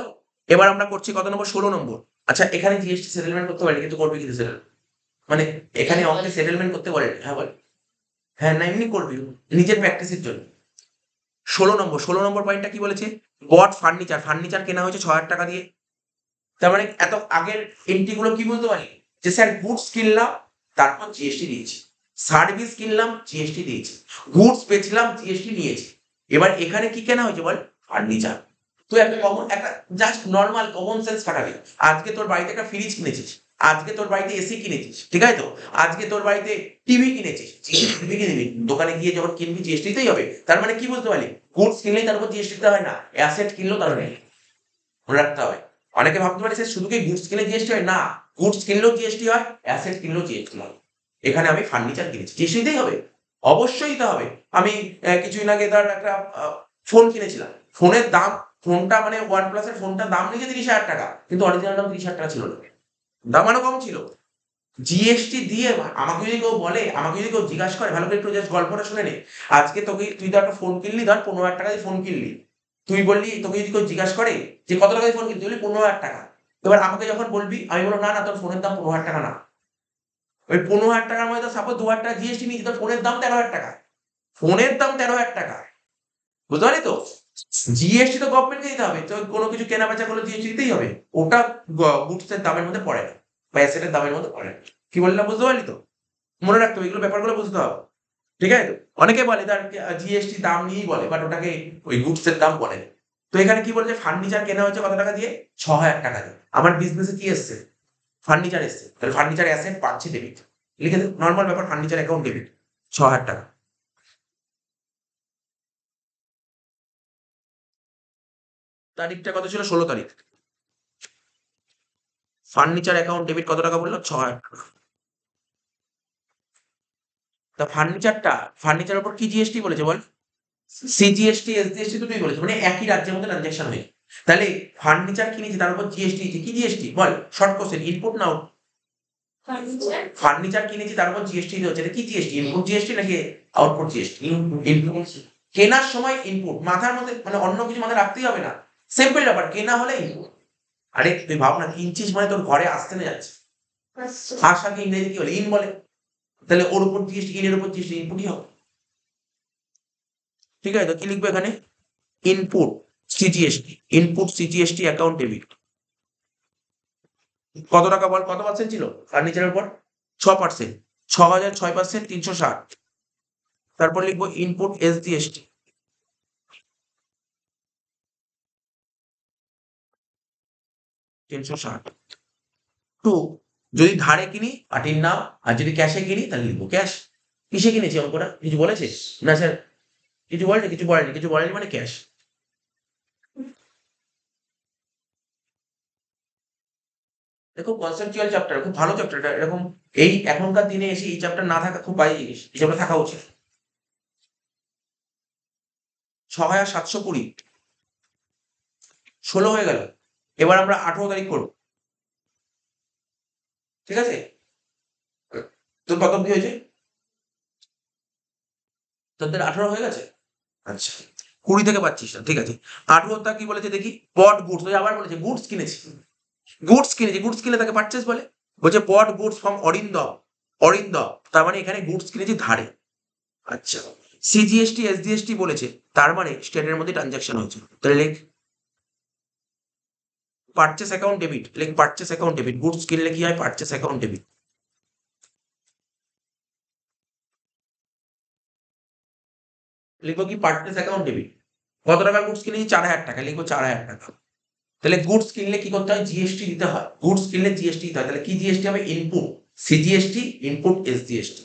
এবার আমরা করছি কত নম্বর, 16 নম্বর। আচ্ছা, এখানে জিএসটি সেটেলমেন্ট করতে পারি, কিন্তু করবি কিন্তু সেটেল, মানে এখানে অঙ্কে সেটেলমেন্ট করতে বলে, হ্যাঁ বল, হ্যাঁ না এমনি করবি নিজের প্র্যাকটিসের জন্য। 16 নম্বর পয়েন্টটা কি বলেছে, বট ফার্নিচার, ফার্নিচার কেনা হয়েছে 6,000 টাকা দিয়ে। তার মানে এত আগের এন্ট্রি গুলো কি বলতে পারি, যে স্যার গুডস কিনলাম তারপর জিএসটি দিয়েছি, সার্ভিস কিনলাম জিএসটি দিয়েছি, গুডস বেচলাম জিএসটি নিয়েছি। এবার এখানে কি কেনা হয়েছে বল, ফার্নিচার। তুই একটা কমন, একটা জাস্ট নর্মাল কমন সেন্স খাটাবি। আজকে তোর বাড়িতে একটা ফ্রিজ কিনেছিস, আজকে তোর বাড়িতে এসি কিনেছিস, ঠিক আছে। তো আজকে তোর বাড়িতে টিভি কিনেছিস, টিভি কিনে দিবি, দোকানে গিয়ে যখন কিনবি জিএসটিতেই হবে। তার মানে কি বুঝতে পারলি, গুডস কিনলেই তার উপর জিএসটি দিতে হয় না, অ্যাসেট কিনলেও তার নেই, মনে রাখতে হবে। অনেকে ভাবতে পারে শুধু কি গুডস কিনলে জিএসটি হয়, না, গুডস কিনলেও জিএসটি হয়, অ্যাসেট কিনলেও জিএসটি হয়। এখানে আমি ফার্নিচার কিনেছি, জিএসটি দিতেই হবে, অবশ্যই দিতে হবে। আমি কিছুদিন আগে ধর একটা ফোন কিনেছিলাম, ফোনের দাম, ফোনটা মানে OnePlus এর ফোনটার দাম নিয়েছে 30,000 টাকা, কিন্তু অরিজিনাল দাম 30,000 টাকা ছিল না, দাম আরো কম ছিল। জিএসটি দিয়ে আমাকে যদি কেউ বলে, আমাকে যদি কেউ জিজ্ঞাসা করে, ভালো করে একটু জাস্ট গল্পটা শুনে নে। আজকে তোকে, তুই তো একটা ফোন কিনলি, ধর 15,000 টাকা দিয়ে ফোন কিনলি, তুই বললি, তোকে যদি কেউ জিজ্ঞাসা করে যে কত টাকা দিয়ে ফোন কিনলি, তুই বললি 15,000 টাকা। এবার আমাকে যখন বলবি, আমি বলবো না না, তোর ফোনের দাম 15,000 টাকা না, ওই 15,000 টাকার মধ্যে সাপোজ 2,000 টাকা জিএসটি নিয়েছি, তোর ফোনের দাম 13,000 টাকা, ফোনের দাম 13,000 টাকা, বুঝতে পারলি তো। জিএসটি তো গভর্নমেন্টকে দিতে হবে, তো কোনো কিছু কেনা বেচা করলে জিএসটি দিতেই হবে, ওটা গুডসের দামের মধ্যে পড়ে না, বা অ্যাসেটের দামের মধ্যে পড়ে না। কি বললাম বুঝতে পারলি তো, মনে রাখতে হবে, এগুলো ব্যাপারগুলো বুঝতে হবে, ঠিক আছে। তো অনেকে বলে তার জিএসটি দাম নিয়েই বলে, বাট ওটাকে ওই গুডসের দাম বলে। তো এখানে কি বলছে, ফার্নিচার কেনা হয়েছে কত টাকা দিয়ে, 6,000 টাকা দিয়ে। আমার বিজনেসে কি এসছে, ফার্নিচার এসছে, তাহলে ফার্নিচার অ্যাসেট পাচ্ছি ডেবিট, লিখে দেব, নর্মাল ব্যাপার, ফার্নিচার অ্যাকাউন্ট ডেবিট 6,000 টাকা। তারিখটা কত ছিল, 16 তারিখ। ফার্নিচার অ্যাকাউন্ট ডেবিট কত টাকা বললো, 6,000 টাকা। তা ফার্নিচারের উপর কি জিএসটি বলেছে বল, সিজিএসটি এসজিএসটি দুটোই বলেছে, মানে একই রাজ্যের মধ্যে ট্রানজাকশন হয়ে। তাহলে ফার্নিচার কিনেছি তার উপর জিএসটি দিয়েছে, কি জিএসটি বল, শর্ট কোশ্চেন, ইনপুট না আউটপুট? ফার্নিচার কিনেছি তার উপর জিএসটি দিতে হচ্ছে, কি জিএসটি, ইনপুট জিএসটি নাকি আউটপুট জিএসটি? ইনপুট। কেনার সময় ইনপুট, মাথার মধ্যে মানে অন্য কিছু মাথায় রাখতেই হবে না, সিম্পল ব্যাপার, কেনা হলে ইনপুট। আরে তুই ভাব না, কিনছিস মানে তোর ঘরে আসতে না যাচ্ছে, আশাকে ইংরেজি কি বলে, ইন বলে, তাহলে ওর উপর জিএসটি, ইনের উপর জিএসটি, ইনপুটই হবে। ঠিক আছে, তো কি লিখবো এখানে, input CGST, input CGST account debit. কত টাকা বল, কত পার্সেন্ট ছিল ফার্নিচারের উপর, 6%, 6,000 6%, 360। তারপর লিখবো ইনপুট এসজিএসটি, 360 টু, যদি ধারে কিনি পার্টির নাম, আর যদি ক্যাশে কিনি তাহলে লিখবো ক্যাশ। কিসে কিনেছি অঙ্কটা কিছু বলেছে না স্যার, কিছু বলেনি, কিছু বলেনি, কিছু বলেনি মানে ক্যাশ। দেখো কনসেপচুয়াল চ্যাপ্টার, খুব ভালো চ্যাপ্টার এটা, এরকম এই এখনকার দিনে এসে এই চ্যাপ্টার না থাকা খুব বাজে জিনিস, এই চ্যাপ্টার থাকা উচিত। 6,720, 16 হয়ে গেল। এবার আমরা 18 তারিখ করবো, ঠিক আছে? তোর কত কি হয়েছে, তোদের 18 হয়ে গেছে, আচ্ছা 20 থেকে পাচ্ছিস না, ঠিক আছে। 18টা কি বলেছে দেখি, বট গুডস, ওই আবার বলেছে গুডস কিনেছি, গুডস কিনেছি, গুডস কিনে তাকে পারচেজ বলে, বলছে বট গুডস ফ্রম অরিন্দম, অরিন্দম তার মানে এখানে গুডস কিনেছি ধারে। আচ্ছা, সিজিএসটি এসজিএসটি বলেছে, তার মানে স্টেটের মধ্যে ট্রানজাকশন হয়েছে, তাহলে লেখ পারচেস অ্যাকাউন্ট ডেবিট, লেখ পারচেস অ্যাকাউন্ট ডেবিট, গুডস কিনলে কি হয়, পারচেস অ্যাকাউন্ট ডেবিট। লিখবো কি, পারচেস অ্যাকাউন্ট ডেবিট। কত টাকার গুডস কিনেছি, 4,000 টাকা, লিখবো 4,000 টাকা। তাহলে গুডস কিনলে কি করতে হয়, জিএসটি দিতে হয়, গুডস কিনলে জিএসটি দিতে হয়, তাহলে কি জিএসটি হবে, ইনপুট সিজিএসটি, ইনপুট এসজিএসটি।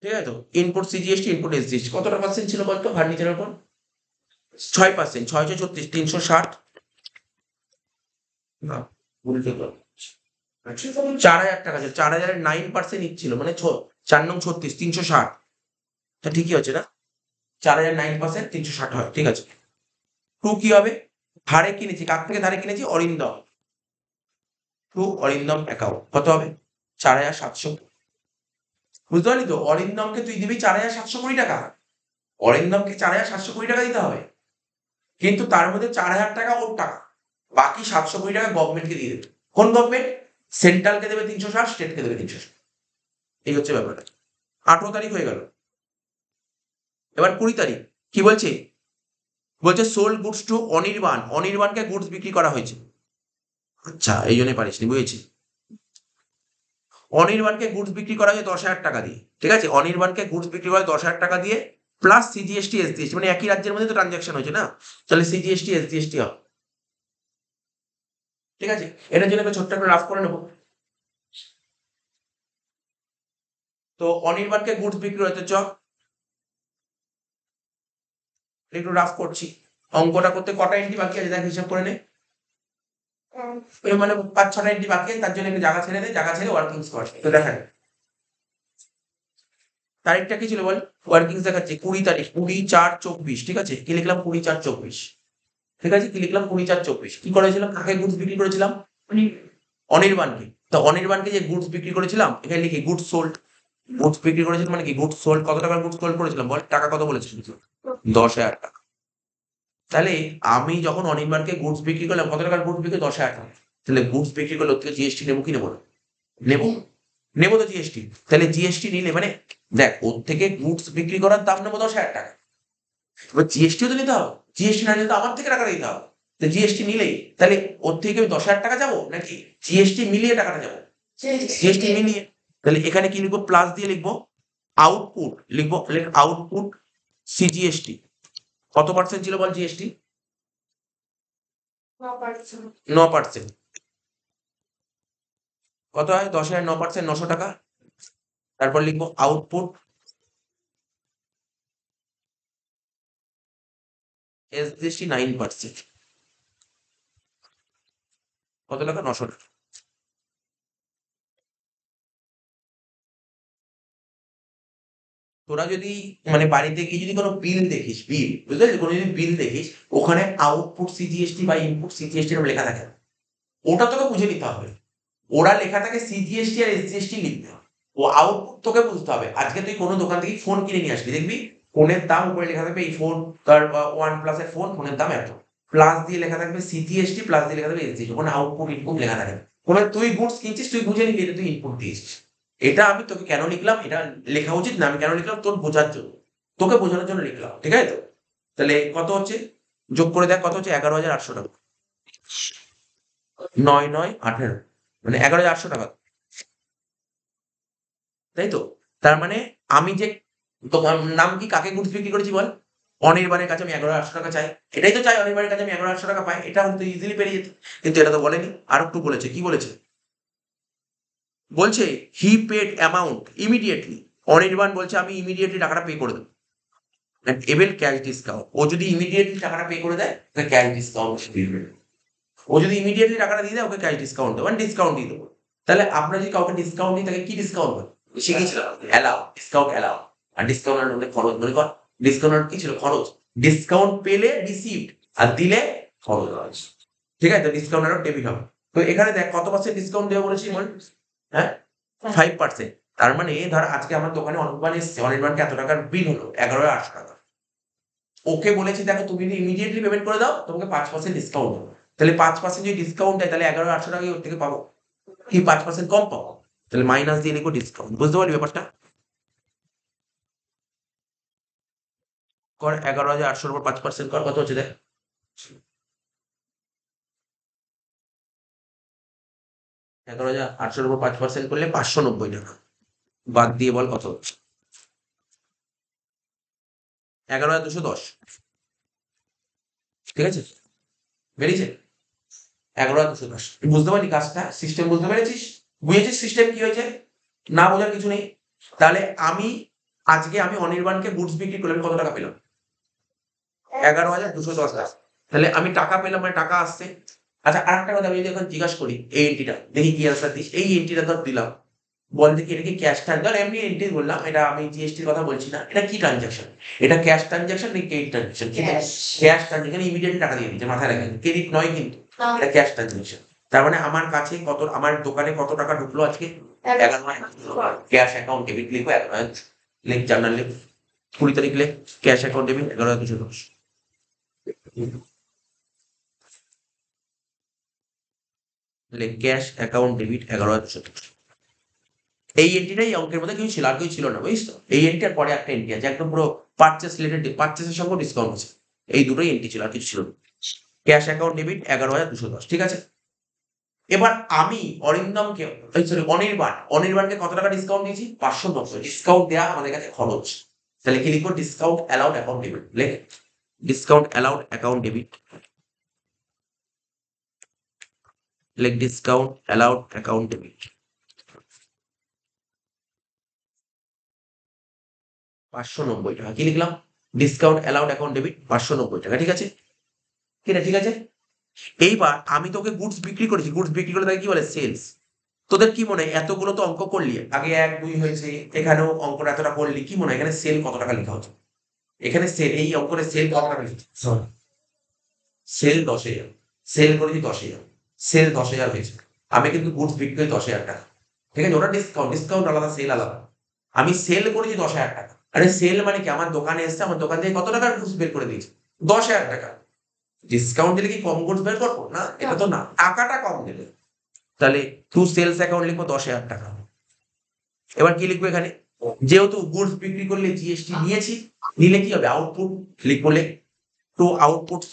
ঠিক আছে, তো ইনপুট সিজিএসটি, ইনপুট এসজিএসটি, কতটা পার্সেন্ট ছিল বলতো ফার্নিচারের উপর, 6%, 6 6 36, 360, না বলতে পারো 4,000 টাকা ছিল, 4,000-এর 9% নিচ্ছিল, মানে 4×9 = 36, 360, তা ঠিকই হচ্ছে না, 4,000 9% 360 হয়, ঠিক আছে। টু কি হবে, ধারে কিনেছি, কার থেকে ধারে কিনেছি, অরিন্দম, টু অরিন্দম অ্যাকাউন্ট, কত হবে, 4,700। বুঝতে পারলি তো, অরিন্দমকে তুই দিবি 4,720 টাকা, অরিন্দমকে 4,720 টাকা দিতে হবে, কিন্তু তার মধ্যে 4,000 টাকা ওর টাকা, বাকি 720 টাকা গভর্নমেন্টকে দিয়ে দেবে। কোন গভর্নমেন্ট, সেন্ট্রালকে দেবে 360, স্টেটকে দেবে 360, এই হচ্ছে ব্যাপারটা। 18 তারিখ হয়ে গেল, এবার 20 তারিখ কি বলছে, বলছে সোল্ড গুডস টু অনির্বাণ, অনির্বাণকে গুডস বিক্রি করা হয়েছে। আচ্ছা এই জন্য পারিসনি, বুঝেছি। অনির্বাণকে গুডস বিক্রি করা হয় 10,000 টাকা দিয়ে, ঠিক আছে, অনির্বাণকে গুডস বিক্রি করা হয় 10,000 টাকা দিয়ে, প্লাস সিজিএসটি এসজিএসটি, মানে একই রাজ্যের মধ্যে তো ট্রানজাকশন হয়েছে না, তাহলে সিজিএসটি এসজিএসটি হবে, ঠিক আছে। এটার জন্য একটা ছোট্ট একটা রাফ করে নেবো। তো অনির্বাণকে গুডস বিক্রি হয়েছে, চ একটু রাফ করছি, অঙ্কটা করতে কটা এন্ট্রি বাকি আছে দেখ, হিসাব করে নে, মানে 5-6টা এন্ট্রি বাকি আছে, তার জন্য একটু জায়গা ছেড়ে দে, জায়গা ছেড়ে ওয়ার্কিংস কর, তো দেখা যায় তারিখটা কি ছিল বল, ওয়ার্কিংস দেখাচ্ছে 20 তারিখ, 20/4/24, ঠিক আছে, কি লিখলাম 20/4/24, ঠিক আছে, কি লিখলাম 20/4/24, কি করেছিলাম, কাকে গুডস বিক্রি করেছিলাম, অনির্বাণকে, তো অনির্বাণকে যে গুডস বিক্রি করেছিলাম, এখানে লিখি গুডস সোল্ড, গুডস বিক্রি করেছিলাম মানে কি, গুডস সোল্ড, কত টাকার গুডস সোল্ড করেছিলাম বল, টাকা কত বলেছিস, 10,000 টাকা। তাহলে আমি যখন অনির্বাণকে গুডস বিক্রি করলাম, কত টাকার গুডস বিক্রি, 10,000 টাকা, তাহলে গুডস বিক্রি করলে ওর থেকে জিএসটি নেবো কি নেবো না, নেবো, নেবো তো জিএসটি, তাহলে জিএসটি নিলে মানে দেখ ওর থেকে গুডস বিক্রি করার দাম নেবো 10,000 টাকা, এবার জিএসটিও তো নিতে হবে, জিএসটি না নিলে তো আমার থেকে টাকা দিতে হবে, তো জিএসটি নিলেই তাহলে ওর থেকে আমি 10,000 টাকা যাবো নাকি জিএসটি মিলিয়ে টাকাটা যাবো? জিএসটি মিলিয়ে। তাহলে এখানে কি লিখবো? প্লাস দিয়ে লিখবো আউটপুট, লিখবো আউটপুট সিজিএসটি কত পার্সেন্ট ছিল বল জিএসটি? 9%। কত হয়? 10,000 9%, 900 টাকা। তারপর লিখবো আউটপুট এসজিএসটি 9%, কত টাকা? 900 টাকা। তোরা যদি মানে বাড়িতে গিয়ে যদি কোনো বিল দেখিস, বিল বুঝতে পারছিস, কোনো যদি বিল দেখিস ওখানে আউটপুট সিজিএসটি বা ইনপুট সিজিএসটি এরকম লেখা থাকে, ওটা তোকে বুঝে নিতে হবে। ওরা লেখা থাকে সিজিএসটি আর এসজিএসটি লিখতে হবে, ও আউটপুট তোকে বুঝতে হবে। আজকে তুই কোনো দোকান থেকে ফোন কিনে নিয়ে আসবি, দেখবি ফোনের দাম উপরে লেখা থাকবে এই ফোন, তার OnePlus এর ফোন, ফোনের দাম এত, প্লাস দিয়ে লেখা থাকবে সিজিএসটি, প্লাস দিয়ে লেখা থাকবে এসজিএসটি, ওখানে আউটপুট ইনপুট লেখা থাকে। কোনো তুই গুডস কিনছিস, তুই বুঝে নিবি এটা তুই ইনপুট দিয়েছিস। এটা আমি তোকে কেন লিখলাম, এটা লেখা উচিত না, আমি কেন লিখলাম তোর বোঝার জন্য, তোকে বোঝানোর জন্য লিখলাম, ঠিক আছে তো? তাহলে কত হচ্ছে যোগ করে দেখ, কত হচ্ছে? 11,800 টাকা। 9 9 18, মানে 11,800 টাকা, তাই তো? তার মানে আমি যে তোমার নাম কি, কাকে গুডস বিক্রি করেছি বল? অনির্বাণের কাছে আমি 11,800 টাকা চাই, এটাই তো চাই, অনির্বাণের কাছে আমি 11,800 টাকা পাই, এটা হয়তো ইজিলি পেরিয়ে যেত, কিন্তু এটা তো বলেনি। আর একটু বলেছে, কি বলেছে? বলছে he paid amount immediately, Anirban বলছে আমি ইমিডিয়েটলি টাকাটা পে করে দেবো, এবেল ক্যাশ ডিসকাউন্ট। ও যদি ইমিডিয়েটলি টাকাটা পে করে দেয় ওকে ক্যাশ ডিসকাউন্ট দিবে, ও যদি ইমিডিয়েটলি টাকাটা দিয়ে দেয় ওকে ক্যাশ ডিসকাউন্ট দেবো, মানে ডিসকাউন্ট দিয়ে দেবো। তাহলে আমরা যদি কাউকে ডিসকাউন্ট দিই তাকে কি ডিসকাউন্ট হয়? শিখেছিলাম অ্যালাউ, ডিসকাউন্ট অ্যালাউ। আর ডিসকাউন্ট মানে খরচ, মনে কর ডিসকাউন্ট কি ছিল? খরচ। ডিসকাউন্ট পেলে রিসিভড, আর দিলে খরচ, ঠিক আছে? তো ডিসকাউন্ট আর ডেবিট হবে। তো এখানে দেখ কত পার্সেন্ট ডিসকাউন্ট দেবো বলেছি বল? হ্যাঁ, 5%। তার মানে ধর আজকে আমার দোকানে অনির্বাণ এসছে, অনির্বাণকে এত টাকার বিল হলো 11,800 টাকা, ওকে বলেছি দেখো তুমি যদি ইমিডিয়েটলি পেমেন্ট করে দাও তোমাকে 5% ডিসকাউন্ট দেবো। তাহলে 5% যদি ডিসকাউন্ট দেয় তাহলে 11,800 টাকা ওর থেকে পাবো, কি 5% কম পাবো? তাহলে মাইনাস দিয়ে লিখবো ডিসকাউন্ট। বুঝতে পারলি ব্যাপারটা? কর 11,800 উপর 5% কর, কত হচ্ছে দেখ? 11,800 উপর 5% করলে 590 টাকা, বাদ দিয়ে বল কত হচ্ছে? 11,210, ঠিক আছে? বেরিয়েছে 11,210। বুঝতে পারলি কাজটা, সিস্টেম বুঝতে পেরেছিস? বুঝেছিস সিস্টেম কি হয়েছে? না বোঝার কিছু নেই। তাহলে আমি আজকে আমি অনির্বাণকে গুডস বিক্রি করলাম, কত টাকা পেলাম? 11,210 টাকা। তাহলে আমি টাকা পেলাম, মানে টাকা আসছে। আচ্ছা আরেকটা কথা আমি যদি এখন জিজ্ঞাসা করি, এই এন্ট্রিটা দেখি কি অ্যান্সার দিস, এই এন্ট্রিটা ধর দিলাম, বল দেখি এটা কি ক্যাশ ট্রানজাকশন? ধর এমনি এন্ট্রি বললাম, এটা আমি জিএসটির কথা বলছি না, এটা কি ট্রানজাকশন? এটা ক্যাশ ট্রানজাকশন নাকি credit transaction? Cash transaction, immediately টাকা দিয়ে দিচ্ছে, মাথায় রাখবেন, ক্রেডিট নয় কিন্তু, এটা ক্যাশ ট্রানজাকশন। তার মানে আমার কাছে কত, আমার দোকানে কত টাকা ঢুকলো আজকে? 11,000। ক্যাশ অ্যাকাউন্ট ডেবিট লিখবো, লিখ জার্নাল লিখ, 20 তারিখ লিখ, ক্যাশ অ্যাকাউন্ট ডেবিট 11,210, লিখ ক্যাশ অ্যাকাউন্ট ডেবিট 11,210। এই এন্ট্রিটাই অঙ্কের মধ্যে কিছু ছিল, আর কিছু ছিল না, বুঝিস তো? এই এন্ট্রি আর পরে একটা এন্ট্রি আছে একদম পুরো পারচেস রিলেটেড, পারচেসের সঙ্গে ডিসকাউন্ট আছে, এই দুটোই এন্ট্রি ছিল, আর কিছু ছিল না। ক্যাশ অ্যাকাউন্ট ডেবিট 11,210, ঠিক আছে? এবার আমি অরিন্দমকে, সরি অনির্বাণকে কত টাকা ডিসকাউন্ট দিয়েছি? 590। ডিসকাউন্ট দেওয়া আমাদের কাছে খরচ, তাহলে কি লিখবো? ডিসকাউন্ট অ্যালাউড অ্যাকাউন্ট ডেবিট, লেখ ডিসকাউন্ট অ্যালাউড অ্যাকাউন্ট ডেবিট, লেখ ডিসকাউন্ট অ্যালাউড অ্যাকাউন্ট ডেবিট 590 টাকা। কি লিখলাম? ডিসকাউন্ট অ্যালাউড অ্যাকাউন্ট ডেবিট 590 টাকা, ঠিক আছে? কি না, ঠিক আছে? এইবার আমি তোকে গুডস বিক্রি করেছি, গুডস বিক্রি করে তাকে কি বলে? সেলস। তোদের কি মনে হয় এতগুলো তো অঙ্ক করলি, আগে 1 2 হয়েছে, এখানেও অঙ্কটা এতটা করলি, কি মনে হয় এখানে সেল কত টাকা লেখা হচ্ছে? এখানে সেল, এই অঙ্কটা সেল কত টাকা লিখেছে? সেল 10,000, সেল করেছি 10,000, সেল 10,000 হয়েছে। আমি কিন্তু গুডস বিক্রি করি 10,000 টাকা, ঠিক আছে? ওটা ডিসকাউন্ট, ডিসকাউন্ট আলাদা, সেল আলাদা। আমি সেল করেছি 10,000 টাকা। আরে সেল মানে কি? আমার দোকানে এসছে, আমার দোকান থেকে কত টাকার গুডস বের করে দিয়েছে? 10,000 টাকা। ডিসকাউন্ট দিলে কি কম গুডস বের করবো? না, এটা তো না, টাকাটা কম দিলে। তাহলে টু সেলস অ্যাকাউন্ট লিখবো 10,000 টাকা। এবার কি লিখবো এখানে? যেহেতু গুডস বিক্রি করলে জিএসটি নিয়েছি, নিলে কি হবে আউটপুট লিখবো, টু আউটপুট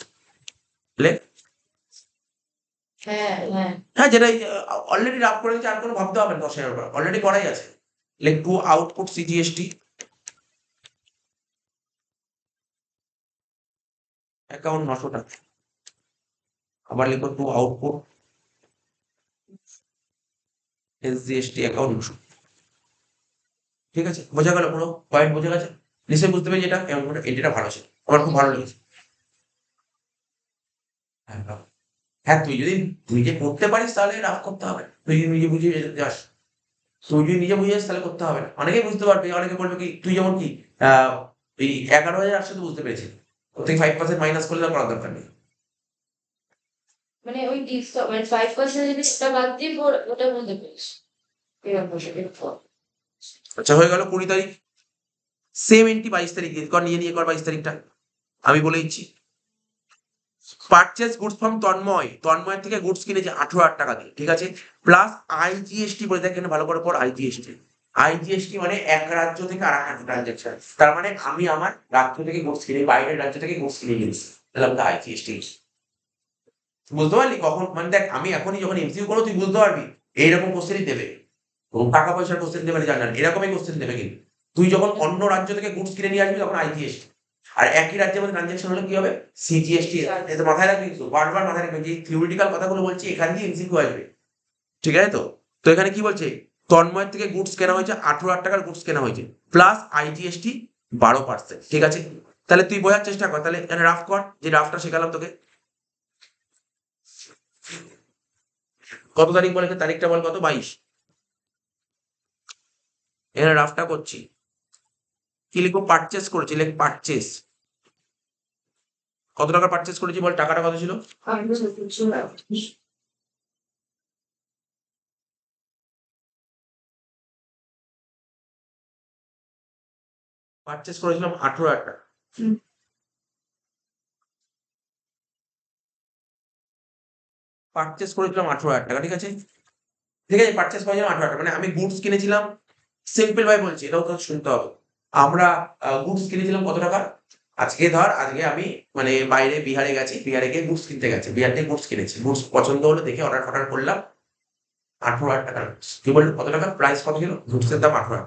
হ্যাঁ, যেটা অলরেডি রাফ করে দিয়েছে, আর কোনো ভাবতে হবে না 10,000 টাকা অলরেডি করাই আছে। টু আউটপুট সিজিএসটি অ্যাকাউন্ট 900 টাকা, আবার লিখবো টু আউটপুট এসজিএসটি অ্যাকাউন্ট 900। ঠিক আছে, বোঝা গেল? পুরো পয়েন্ট বোঝা গেছে নিশ্চয়ই? বুঝতে পেরেছি এটা? এমন করে এন্ট্রিটা ভালো ছিল, আমার খুব ভালো লেগেছে। হ্যাঁ হ্যাঁ, তুই যদি নিজে করতে পারিস তাহলে রাফ করতে হবে, তুই যদি নিজে বুঝে যাস, তুই যদি নিজে বুঝে যাস তাহলে করতে হবে না। অনেকেই বুঝতে পারবে, অনেকে বলবে কি তুই যেমন কি এই 11,800 তো বুঝতে পেরেছি, ওর থেকে 5% মাইনাস করলে আর করার দরকার নেই। মানে ওই ডিসকাউন্ট মানে 5% যদি সেটা বাদ দিয়ে ওটার মধ্যে পেয়েছি এরকম। আচ্ছা, হয়ে গেল 20 তারিখ। সেম এন্ট্রি 22 তারিখ দিয়ে কর, নিয়ে কর 22 তারিখটা, আমি বলে দিচ্ছি। পারচেজ গুডস ফ্রম তন্ময়ের থেকে গুডস কিনেছে 18,000 টাকা দিয়ে, ঠিক আছে, প্লাস আইজিএসটি বলে দেখেন ভালো করে পর, আইজিএসটি মানে এক রাজ্য থেকে আর এক ট্রানজাকশন, তার মানে আমি আমার রাজ্য থেকে গুডস কিনে বাইরের রাজ্য থেকে গুডস কিনে নিয়েছি, তাহলে আমাকে আইজিএসটি। বুঝতে পারলি কখন? মানে দেখ, আমি এখনই যখন এমসিকিউ করবো তুই বুঝতে পারবি এইরকম কোশ্চেনই দেবে, টাকা পয়সার কোশ্চেন দেবে না জানান, এরকমই কোশ্চেন দেবে। কিন্তু তুই যখন অন্য রাজ্য থেকে গুডস কিনে নিয়ে আসবি তখন আইজিএসটি, আর একই রাজ্যের মধ্যে ট্রানজাকশন হলে কি হবে সিজিএসটি। এটা মাথায় রাখবি, কিন্তু বারবার মাথায় রাখবি যে থিওরিটিক্যাল কথাগুলো বলছি এখান দিয়ে এমসিকিউ আসবে, ঠিক আছে? তো তো এখানে কি বলছে, তন্ময়ের থেকে গুডস কেনা হয়েছে 18,000 টাকার গুডস কেনা হয়েছে, প্লাস আইজিএসটি 12%, ঠিক আছে? তাহলে তুই বোঝার চেষ্টা কর, তাহলে এখানে রাফ কর, যে রাফটা শেখালাম তোকে। কত তারিখ বলে, তারিখটা বল কত? 22। এখানে রাফটা করছি, কি লিখবো? পারচেস করেছি, লেখ পারচেস। কত টাকা পারচেস করেছি বল, টাকাটা কত ছিল? পারচেস করেছিলাম 18,000 টাকা, পারচেস করেছিলাম 18,000 টাকা, ঠিক আছে? ঠিক আছে, পারচেস করেছিলাম 18,000 টাকা, মানে আমি গুডস কিনেছিলাম, সিম্পল ভাই বলছি, এটাও তো শুনতে হবে। আমরা গুডস কিনেছিলাম কত টাকা? আজকে আমি মানে বাইরে বিহারে গেছি, বিহারে গিয়ে গুডস কিনতে গেছি, বিহার থেকে গুডস কিনেছি, গুডস পছন্দ হলো দেখে অর্ডার ফর্ডার করলাম, 18,000 টাকার গুডস। কি বললো কত টাকা প্রাইস, কত ছিল গুডসের দাম? 18,000।